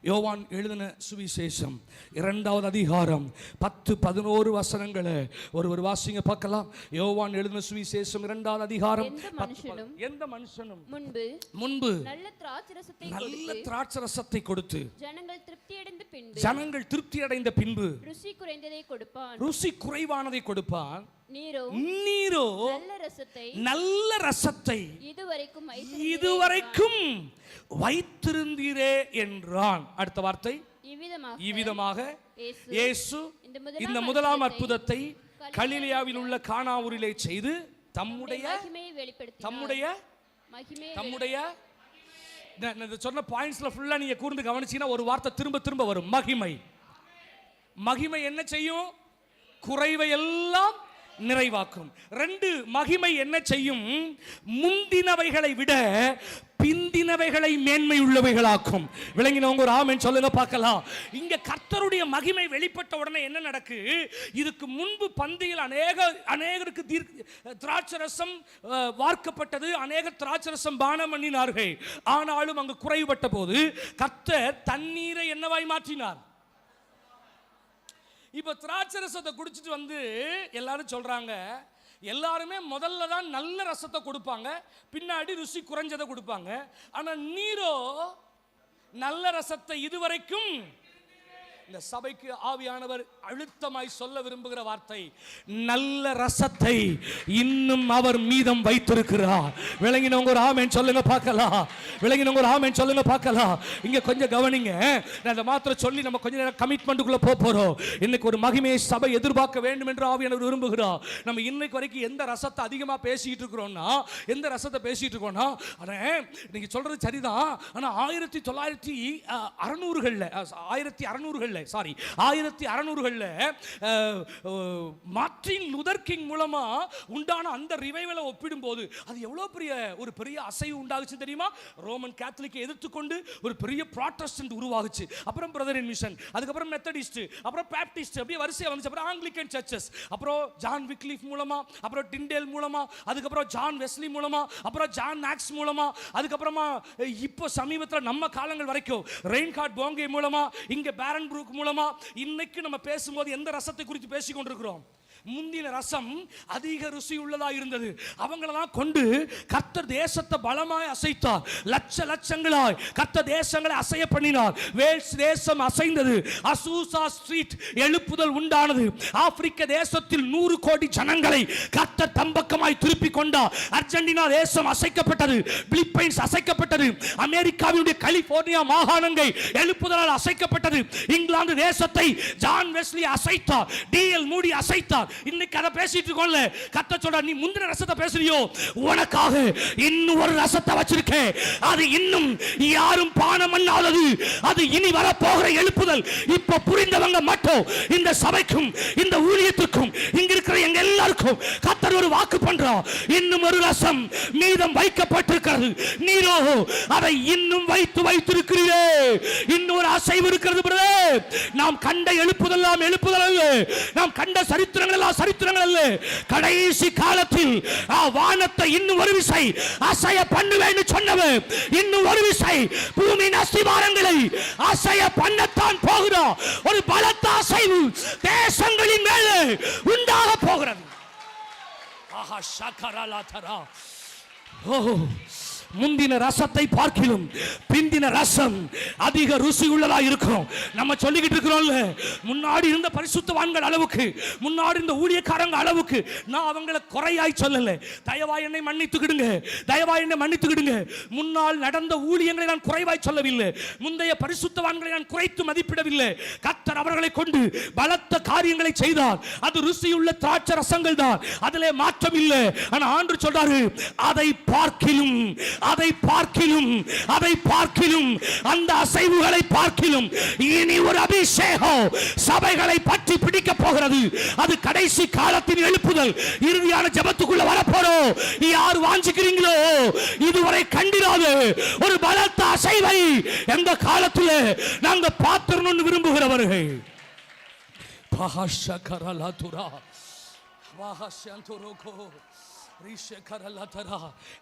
யோவான் எழுதின சுவிசேஷம் 2வது அதிகாரம் 10-11 வசனங்களை ஒரு வாசிங்க பார்க்கலாம். யோவான் எழுதின சுவிசேஷம் 2வது அதிகாரம் எந்த மனுஷனும் முன்பு நல்ல திராட்சரசத்தை கொடுத்து ஜனங்கள் திருப்தி அடைந்த பின்பு ருசி குறைவானதை கொடுப்பான். நீரோ நல்ல ரசத்தை இதுவரைக்கும் வைத்திருந்தீரே என்றான். அடுத்த வார்த்தை, இவ்விதமாக இயேசு இந்த முதலாம் அற்புதத்தை கலிலேயாவில் உள்ள கானா ஊரிலே செய்து தம்முடைய சொன்ன பாயிண்ட்ஸ்ல ஃபுல்லா நீங்க கூர்ந்து கவனிச்சீங்கன்னா ஒரு வார்த்தை திரும்ப திரும்ப வரும். மகிமை. மகிமை என்ன செய்யும்? குறைவை எல்லாம் நிறைவாக்கும். 2, மகிமை என்ன செய்யும்? முந்தினவைகளை விட பிந்தினவைகளை மேன்மை உள்ளவைகளாக்கும். விளங்கினவங்க ஒரு ஆமென் சொல்லுங்க பார்க்கலாம். இங்க கர்த்தருடைய மகிமை வெளிப்பட்ட உடனே என்ன நடக்கு? இதுக்கு முன்பு பந்தியில் அநேகருக்கு திராட்சரசம் வார்க்கப்பட்டது, அநேக திராட்சரசம் பானம் பண்ணினார்கள். ஆனாலும் அங்கு குறைவுபட்ட போது கர்த்தர் தண்ணீரை என்னவாய் மாற்றினார்? இப்ப திராட்சரசத்தை குடிச்சிட்டு வந்து எல்லாரும் சொல்றாங்க, எல்லாருமே முதல்ல தான் நல்ல ரசத்தை கொடுப்பாங்க, பின்னாடி ருசி குறைஞ்சதை கொடுப்பாங்க. ஆனா நீரோ நல்ல ரசத்தை இதுவரைக்கும். இந்த சபைக்கு ஆவியானவர் அழுத்தமாய் சொல்ல விரும்புகிற வார்த்தை, நல்ல ரசத்தை இன்னும் அவர் மீதம் வைத்திருக்கிறார். விளங்கினவங்க ஒரு ஆமென் சொல்லுங்க பார்க்கலாம். விளங்கினவங்க ஒரு ஆமென் சொல்லுங்க பார்க்கலாம். இங்க கொஞ்சம் கவனிங்க. நான் அதை மாத்திரம் சொல்லி நம்ம கொஞ்ச நேரம் கமிட்மெண்ட்டுக்குள்ள போறோம். இன்னைக்கு ஒரு மகிமையை சபை எதிர்பார்க்க வேண்டும் என்று ஆவியானவர் விரும்புகிறார். நம்ம இன்னைக்கு வரைக்கும் எந்த ரசத்தை அதிகமா பேசிட்டு இருக்கிறோம்னா, எந்த ரசத்தை பேசிட்டு இருக்கோம்னா, நீங்க சொல்றது சரிதான். ஆனா 1600களில் மார்ட்டின் லூதர் கிங் மூலமா உண்டான அந்த ரிவைவலை ஒப்பிடும்போது அது எவ்வளவு பெரிய அசைவு உண்டாகுச்சு தெரியுமா? ரோமன் கேத்தலிக்கை எதிர்த்துக்கொண்டு ஒரு பெரிய ப்ராட்டஸ்டன்ட் உருவாகுச்சு. அப்புறம் பிரதரின் மிஷன், அதுக்கப்புறம் மெத்தடிஸ்ட், அப்புறம் பேப்டிஸ்ட், அப்படியே வரிசையா வந்துச்சு. அப்புறம் ஆங்கிலிக்கன் சர்ச்சஸ், அப்புறம் ஜான் விக்லிஃப் மூலமா, அப்புறம் டிண்டேல் மூலமா, அதுக்கப்புறம் ஜான் வெஸ்லி மூலமா, அப்புறம் ஜான் நாக்ஸ் மூலமா, அதுக்கப்புறமா இப்போ சமீபத்தில் நம்ம காலங்கள் வரைக்கும் ரெயின்ஹார்ட் போங்கே மூலமா, இங்க பேரன் ப்ரூக் மூலமா. இன்னைக்கு நம்ம பேசும்போது எந்த ரசத்தை குறித்து பேசிக் கொண்டிருக்கிறோம்? முந்தின ரசம் அதிக ருசி உள்ளதா இருந்தது. அவங்களெல்லாம் கொண்டு கர்த்தர் தேசத்தை பலமாய் அசைத்தார். லட்சங்களாய் கர்த்தர் தேசங்களை அசைய பண்ணினார். வேல்ஸ் தேசம் அசைந்தது. அசூசா ஸ்ட்ரீட் எழுப்புதல் உண்டானது. ஆப்பிரிக்க தேசத்தில் 100 கோடி ஜனங்களை கர்த்தர் தம்பக்கமாய் திருப்பி கொண்டார். அர்ஜென்டினா தேசம் அசைக்கப்பட்டது. பிலிப்பைன்ஸ் அசைக்கப்பட்டது. அமெரிக்காவுடைய கலிபோர்னியா மாகாணங்கள் எழுப்புதலால் அசைக்கப்பட்டது. இங்கிலாந்து தேசத்தை ஜான் வெஸ்லி அசைத்தார். டிஎல் மூடி அசைத்தார். இன்னைக்கு அதை பேசிட்டு இருக்கோம்ல, கர்த்தர் சொல்றார், நீ முந்தின ரசத்தை பேசுறியோ, உனக்காக இன்னும் ஒரு ரசத்தை வச்சிருக்கேன். அது இன்னும் யாரும் பானம் பண்ணாதது. அது இனி வர போகிற எழுப்புதல். இப்ப புரிந்தவங்க மட்டும் இந்த சபைக்கும் இந்த ஊழியத்துக்கும் இங்க இருக்கிற எங்க எல்லாருக்கும் கர்த்தர் ஒரு வாக்கு பண்றார். இன்னும் ஒரு ரசம் மீதம் வைக்கப்பட்டிருக்கிறது. நீரோ அதை இன்னும் வைத்திருக்கிறீரே. இன்னும் ஒரு அசைவு இருக்கிறது பிரதர். நாம் கண்ட எழுப்புதல் அல்ல. நாம் கண்ட சரித்திரங்கள் அல்ல. கடைசி காலத்தில் வானத்தை இன்னும் ஒரு விசை அசைய பண்ணுவேன்னு சொன்னவர் இன்னும் ஒரு விசை பூமியின் அஸ்திவாரங்களை அசைய பண்ணத்தான் போகிறோம். ஒரு பலத்த அசைவு தேசங்களின் மேலே உண்டாக போகிறது. ஆஹா ஷக்கரலதரா. ஓ முந்தின ரசத்தை பார்க்கிலும் பிந்தின ரசம் அதிக ருசி உள்ளதா இருக்கும். நம்ம சொல்லிக்கிட்டு இருக்கிறோம்ல, முன்னாடி இருந்த பரிசுத்தவான்கள் அளவுக்கு, முன்னாடி இருந்த ஊழியக்காரங்க அளவுக்கு நான் அவங்களை குறையாய் சொல்லல. தயவாய் என்னை மன்னித்துக்கிடுங்க, தயவாய் என்னை மன்னித்துக்கிடுங்க. முன்னால் நடந்த ஊழியங்களை நான் குறைவாய் சொல்லவில்லை, முந்தைய பரிசுத்தவான்களை நான் குறைத்து மதிப்பிடவில்லை. கர்த்தர் அவர்களை கொண்டு பலத்த காரியங்களை செய்தார். அது ருசியுள்ள திராட்சை ரசங்கள் தான், அதிலே மாற்றம் இல்லை. ஆனா ஆண்டு சொல்றாரு, அதை பார்க்கிலும், அதை பார்க்கிலும், அதை பார்க்கிலும், அந்த அசைவுகளை பார்க்கிலும் இனி ஒரு அபிஷேகம் சபைகளை பற்றி பிடிக்க போகிறது. அது கடைசி காலத்தின் எழுப்புதல். இறுதியான ஜெபத்துக்குள்ள வரப்போறோம். யார் வாஞ்சிக்கிறீங்களோ, இதுவரை கண்டிராத ஒரு பலத்த அசைவை எந்த காலத்தில் நாங்க பார்த்திரணும்னு விரும்புகிறவர்கள்.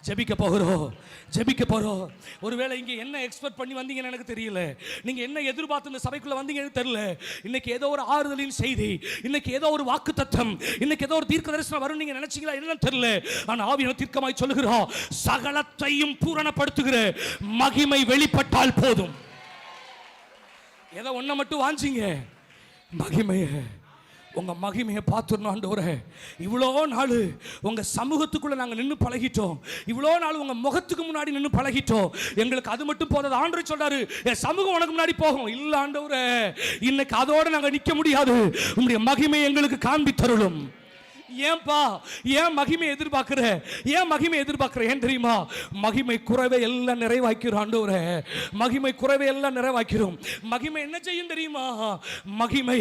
ஜெபிக்க போகிறோம், ஜெபிக்க போறோம். ஒருவேளை இங்க என்ன எக்ஸ்பெக்ட் பண்ணி வந்தீங்கன்னு எனக்கு தெரியல, நீங்க என்ன எதிர்பார்த்து இந்த சபைக்குள்ள வந்தீங்கன்னு தெரியல. இன்னைக்கு ஏதோ ஒரு ஆறுதலின் செய்தி, இன்னைக்கு ஏதோ ஒரு வாக்குத்தத்தம், இன்னைக்கு ஏதோ ஒரு தீர்க்க தரிசனம் வரும் நீங்க நினைச்சீங்களா என்னன்னு தெரியல. ஆனா ஆவியான தீர்க்கமாய் சொல்லுகிறோம், சகலத்தையும் பூரணப்படுத்துகிற மகிமை வெளிப்பட்டால் போதும். ஏதோ ஒன்ன மட்டும் வாஞ்சிங்க, மகிமைய, உங்க மகிமையை பார்த்துடணும் ஆண்டவரே. இவ்வளோ நாள் உங்க சமூகத்துக்குள்ள நாங்கள் நின்று பழகிட்டோம், இவ்வளோ நாள் உங்க முகத்துக்கு முன்னாடி நின்று பழகிட்டோம். எங்களுக்கு அது மட்டும் போதாது. ஆண்டவர் சொல்றாரு, என் சமூகம் உனக்கு முன்னாடி போகும். இல்ல ஆண்டவரே, இன்னைக்கு அதோட நாங்கள் நிற்க முடியாது, உங்களுடைய மகிமையை எங்களுக்கு காண்பி தருளும். ஏன்பா, ஏன் மகிமை எதிர்பார்க்கிற, ஏன் மகிமை எதிர்பார்க்கிற? ஏன் தெரியுமா? மகிமை குறைவை எல்லாம் நிறைவாக்கிறோம் ஆண்டவரே, மகிமை குறைவை எல்லாம் நிறைவாக்கிறோம். மகிமை என்ன செய்யும் தெரியுமா? மகிமை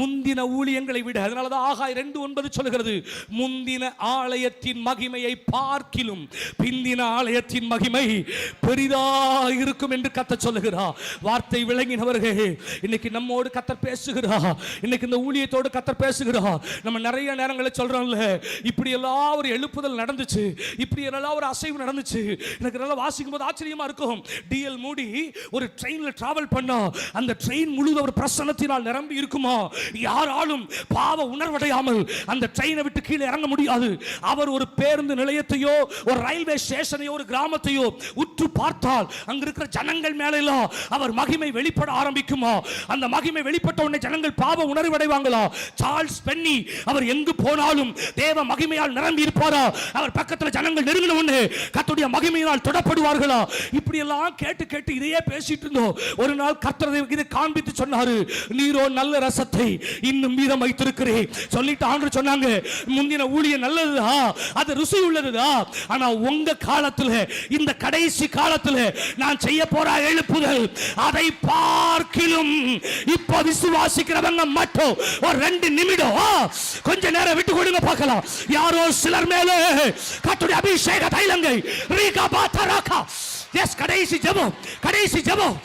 முந்தின ஊழியங்களை விட, அதனாலதான் ஆகாய் 2:9 சொல்லுகிறது, முந்தின ஆலயத்தின் மகிமையை பார்க்கிலும் பிந்தின ஆலயத்தின் மகிமை பெரிதா இருக்கும் என்று கர்த்தர் சொல்லுகிறார். வார்த்தை விளங்கினவர்கள், இன்னைக்கு நம்மோடு கர்த்தர் பேசுகிறார், இன்னைக்கு இந்த ஊழியத்தோடு கர்த்தர் பேசுகிறார். நம்ம நிறைய நேரங்களில் சொல்றோம்ல, இப்படி எல்லாம் ஒரு எழுப்புதல் நடந்துச்சு, இப்படி எல்லாம் ஒரு அசைவு நடந்துச்சு. எனக்கு நல்லா வாசிக்கும் போது ஆச்சரியமா இருக்கும். டிஎல் மூடி ஒரு ட்ரெயின்ல டிராவல் பண்ணா, அந்த ட்ரெயின் முழுவதும் ஒரு பிரசன்னத்தினால் நிரம்பி இருக்குமா. யாராலும் பாவ உணர்வடையாமல் அந்த ட்ரெயினை விட்டு கீழே இறங்க முடியாது. அவர் ஒரு பேருந்து நிலையத்தையோ, ஒரு ரயில்வே ஸ்டேஷனையோ, ஒரு கிராமத்தையோ உற்று பார்த்தால் அங்க இருக்கிற ஜனங்கள் மேல எல்லாம் அவர் மகிமை வெளிப்பட ஆரம்பிக்குமா. அந்த மகிமை வெளிப்பட்ட உடனே ஜனங்கள் பாவ உணர்வடைவாங்களா. சார்ல்ஸ் பென்னி அவர் எங்கு போனாலும் தேவ மகிமையால் நிரம்பி இருப்பாரா. அவர் பக்கத்தில் ஜனங்கள் நெருங்கின உடனே கர்த்தருடைய மகிமையினால் தொடப்படுவார்களா. இப்படி எல்லாம் கேட்டு கேட்டு இதையே பேசிட்டு இருந்தோம். ஒரு நாள் கர்த்தர் இதை காண்பித்து சொன்னாரு, நீரோ நல்ல ரசத்தை இன்னும் மீதம் வைத்திருக்கிறேன் சொல்லிட்டு ஆண்டவர் சொன்னாங்க, முந்தின ஊழியம் நல்லதுதா, அது ருசி உள்ளதுதா, ஆனா உங்க காலத்துல, இந்த கடைசி காலத்துல நான் செய்ய போற எழுப்புதல் அதை பார்க்கிலும் இப்ப விசுவாசிக்கிறவங்க மட்டும் ஒரு 2 நிமிடம் கொஞ்ச நேரம் விட்டு கொடுங்க பார்க்கலாம். யாரோ சிலர் மேலே கர்த்தருடைய அபிஷேக தைலங்கள் ரீகா பாத்தராகா. எஸ், கடைசி ஜெபம், கடைசி ஜெபம்.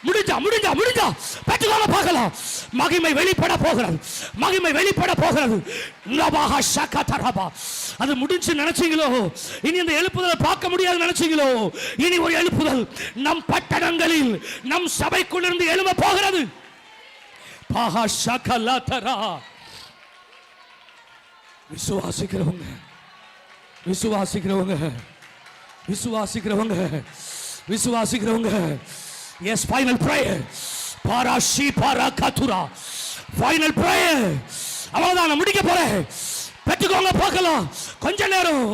முடிஞ்சா முடிஞ்சா முடிஞ்சா பெற்றுக்கொள்ள பார்க்கலாம். மகிமை வெளிப்பட போகிறது, மகிமை வெளிப்பட போகிறது. லபாஹா ஷகதரபா. அது முடிஞ்சு நினைச்சீங்களோ, இனி இந்த எழுப்புதலை பார்க்க முடியாது நினைச்சீங்களோ, இனி ஒரு எழுப்புதல் நம் பட்டணங்களில், நம் சபைக்குள்ளிருந்து எழும்ப போகிறது. பாஹா ஷகலதரா. விசுவாசிக்கிறவங்க, விசுவாசிக்கிறவங்க, விசுவாசிக்கிறவங்க, விசுவாசிக்கிறவங்க. Yes, final prayer. பாராஷி பாராகதுரா. Final prayer. அவ்வளவுதான், முடிக்க போறேன். பெற்றுக்கோங்க பார்க்கலாம். கொஞ்ச நேரம்.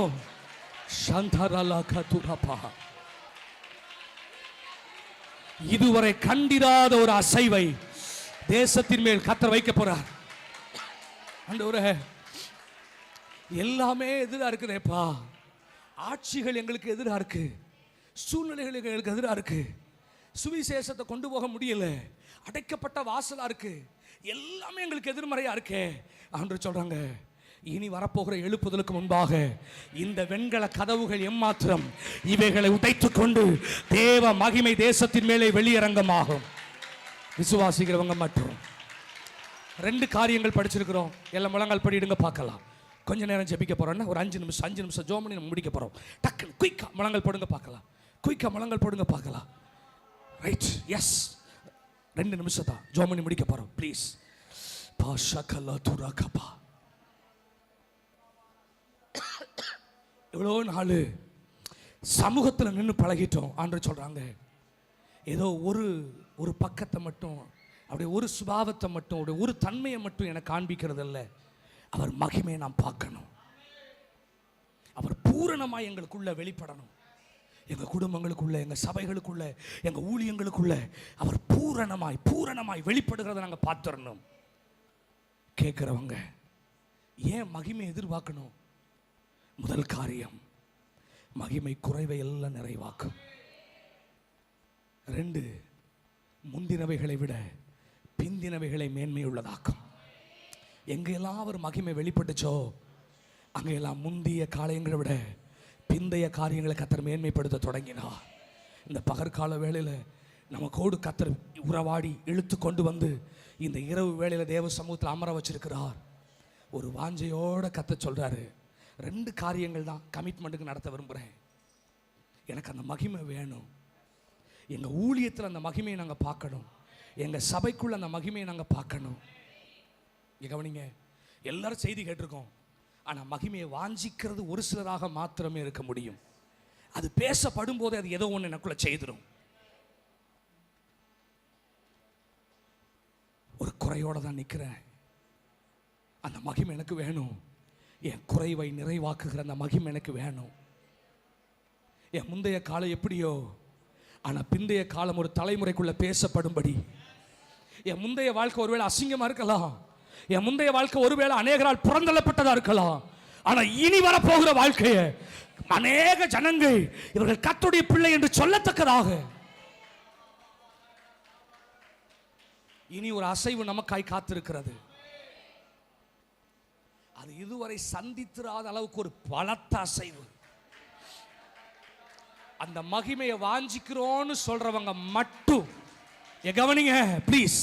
சந்தரலா கதுரபா. இதுவரை கண்டிராத ஒரு அசைவை தேசத்தின் மேல் கர்த்தர் வைக்க போறார். ஆண்டவரே, எல்லாமே எதிராக இருக்குதேப்பா. ஆட்சிகள் எங்களுக்கு எதிராக இருக்கு, சூழ்நிலைகள் எங்களுக்கு எதிராக இருக்கு, சுவிசேஷத்தை கொண்டு போக முடியல, அடைக்கப்பட்ட வாசலா இருக்கு, எல்லாமே எங்களுக்கு எதிர்மறையா இருக்கே. ஆண்டவர் சொல்றாங்க, இனி வரப்போகிற எழுப்புதலுக்கு முன்பாக இந்த வெண்கல கதவுகள் எம்மாத்திரம் இவைகளை உடைத்துக் கொண்டு தேவ மகிமை தேசத்தின் மேலே வெளியரங்கமாகும். விசுவாசிக்கிறவங்க மட்டும் 2 காரியங்கள் படிச்சிருக்கிறோம். எல்லாம் முழங்கால் படிடுங்க பார்க்கலாம். கொஞ்ச நேரம் ஜெபிக்க போறோம்னா ஒரு 5 நிமிஷம் ஜோம் பண்ணி நம்ம முடிக்க போறோம். டக்கு குயிக்கா முழங்கால் போடுங்க பார்க்கலாம். குயிக்கா முழங்கால் போடுங்க பார்க்கலாம். ரைட், எஸ், 2 நிமிஷம் தான் ஜோம் பண்ணி முடிக்க போறோம். ப்ளீஸ். பாஷகலா துராகபா. இவ்வளோ நாள் சமூகத்தில் நின்று பழகிட்டோம். ஆண்டவர் சொல்றாங்க, ஏதோ ஒரு பக்கத்தை மட்டும், அப்படியே ஒரு சுபாவத்தை மட்டும், அப்படியே ஒரு தன்மையை மட்டும் எனக்கு காண்பிக்கிறது இல்லை. அவர் மகிமையை நாம் பார்க்கணும். அவர் பூரணமாய் எங்களுக்குள்ள வெளிப்படணும். எங்கள் குடும்பங்களுக்குள்ள, எங்கள் சபைகளுக்குள்ள, எங்கள் ஊழியங்களுக்குள்ள அவர் பூரணமாய் வெளிப்படுகிறத நாங்கள் பார்த்துடணும். கேட்குறவங்க ஏன் மகிமை எதிர்பார்க்கணும்? முதல் காரியம், மகிமை குறைவை எல்லாம் நிறைவாக்கும். 2, முந்தினவைகளை விட பிந்தினவைகளை மேன்மையுள்ளதாக்கும். எங்கெல்லாம் அவர் மகிமை வெளிப்பட்டுச்சோ அங்கெல்லாம் முந்திய காரியங்களை விட பிந்தைய காரியங்களை கர்த்தர் மேன்மைப்படுத்த தொடங்கினார். இந்த பகற்கால வேளையில் நமக்கோடு கர்த்தர் உறவாடி இழுத்து கொண்டு வந்து இந்த இரவு வேளையில் தேவ சமூகத்தில் அமர வச்சிருக்கிறார். ஒரு வாஞ்சையோட கர்த்தர் சொல்றாரு, 2 காரியங்கள் தான் கமிட்மெண்ட்டுக்கு நடத்த விரும்புகிறேன். எனக்கு அந்த மகிமை வேணும். எங்கள் ஊழியத்தில் அந்த மகிமையை நாங்கள் பார்க்கணும். எங்கள் சபைக்குள்ள அந்த மகிமையை நாங்கள் பார்க்கணும். கவனிங்க, எல்லாரும் செய்தி கேட்டிருக்கோம். ஆனால் மகிமையை வாஞ்சிக்கிறது ஒரு சிலராக மாத்திரமே இருக்க முடியும். அது பேசப்படும் போது அது ஏதோ ஒன்று எனக்குள்ள செய்திடும். ஒரு குறையோட தான் நிற்கிறேன். அந்த மகிமை எனக்கு வேணும். என் குறைவை நிறைவாக்குகிற அந்த மகிமை எனக்கு வேணும். என் முந்தைய காலம் எப்படியோ, ஆனால் பிந்தைய காலம் ஒரு தலைமுறைக்குள்ள பேசப்படும்படி. என் முந்தைய வாழ்க்கை ஒருவேளை அசிங்கமா இருக்கலாம். என் முந்தைய வாழ்க்கை ஒருவேளை அநேகரால் புறந்தள்ளப்பட்டதா இருக்கலாம். ஆனா இனி வரப்போகிற வாழ்க்கையை அநேக ஜனங்கள் இவர்கள் கர்த்தருடைய பிள்ளை என்று சொல்லத்தக்கதாக இனி ஒரு அசைவு நமக்காய் காத்திருக்கிறது. அது இதுவரை சந்தித்திராத அளவுக்கு ஒரு பலத்த அசைவு. அந்த மகிமையை வாஞ்சிக்கிறோன்னு சொல்றவங்க மட்டும் கவனிங்க ப்ளீஸ்.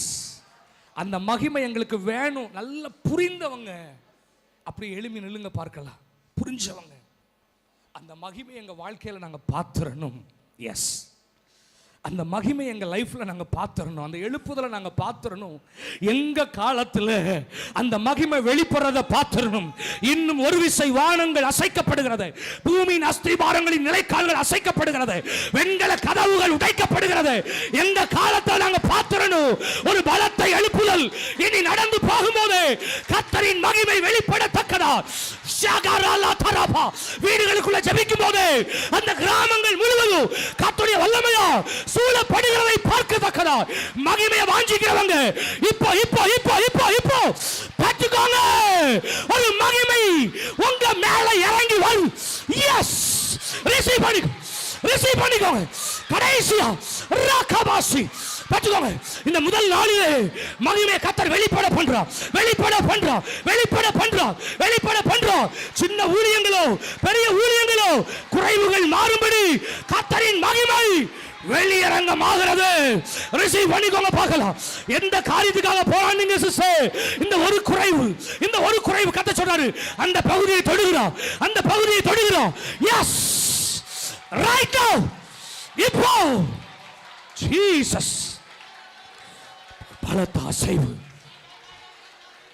அந்த மகிமை எங்களுக்கு வேணும். நல்ல புரிந்தவங்க அப்படி எழுப்பி நில்லுங்க பார்க்கலாம். புரிஞ்சவங்க அந்த மகிமை எங்க வாழ்க்கையில நாங்க பார்த்துறணும். எஸ், அந்த மகிமை எங்கள் லைஃப்பில் நாங்கள் பார்த்துடணும். அந்த எழுப்புதலை நாங்கள் பார்த்துடணும். எங்கள் காலத்தில் அந்த மகிமை வெளிப்படுறதை பார்த்துடணும். இன்னும் ஒரு விசை வானங்கள் அசைக்கப்படுகிறது, பூமியின் அஸ்திபாரங்களின் நிலைக்கால்கள் அசைக்கப்படுகிறது, வெண்கல கதவுகள் உடைக்கப்படுகிறது. எங்கள் காலத்தில் நாங்கள் பார்த்துடணும். ஒரு பலத்தை எழுப்புதல் இனி நடந்து போகும்போது கர்த்தரின் மகிமை வெளிப்படத்தக்கதா. வீடுகளுக்குள்ள ஜெபிக்கும் போது அந்த கிராமங்கள் முழுவதும் கர்த்தருடைய வல்லமையா சூழப்படுகிறதை பார்க்கத்தக்கதா மகிமையை வாஞ்சிக்கிறவங்க இப்போ இப்போ இப்போ இப்போ இப்போ பெற்றுக்கோங்க. ஒரு மகிமை உங்க மேல இறங்கி வரும். எஸ், ரிசீவ் பண்ணிக்கோங்க. கடைசியா ராகபாசி பெற்றுக்கோங்க. இந்த முதல் நாளிலே மகிமையை கர்த்தர் வெளிப்பட பண்றார். சின்ன ஊழியங்களோ பெரிய ஊழியங்களோ குறைவுகள் மாறும்படி கர்த்தரின் மகிமை வெளியரங்கமாகிறது. ரிசீவ் பண்ணிக்கோங்க. பார்க்கலாம் எந்த காரியத்துக்காக போராடுங்க சிஸ்டர். இந்த ஒரு குறைவு கர்த்தர் சொல்றாரு, அந்த பகுதியை தொடுகிறோம். எஸ், ரைட் நவ, இப்போ ஜீசஸ் பலத்த அசைவு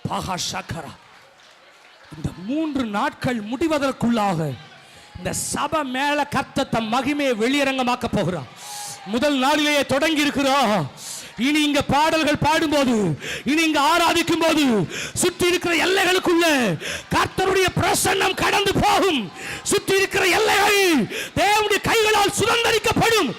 பாகாஷக்கரா. இந்த 3 நாட்கள் முடிவதற்குள்ளாக இந்த சபை மேல கர்த்தர் தம் மகிமையை வெளியரங்கமாக்க போகிறார். முதல் நாளிலேயே தொடங்கி இருக்கிறோம். இனி இங்க பாடல்கள் பாடும்போது, இனி இங்க ஆராதிக்கும் போது சுற்றி இருக்கிற எல்லைகளுக்குள்ள கர்த்தருடைய பிரசன்னம் கடந்து போகும். சுற்றி இருக்கிற எல்லைகள் தேவனுடைய கைகளால் சுதந்தரிக்கப்படும்.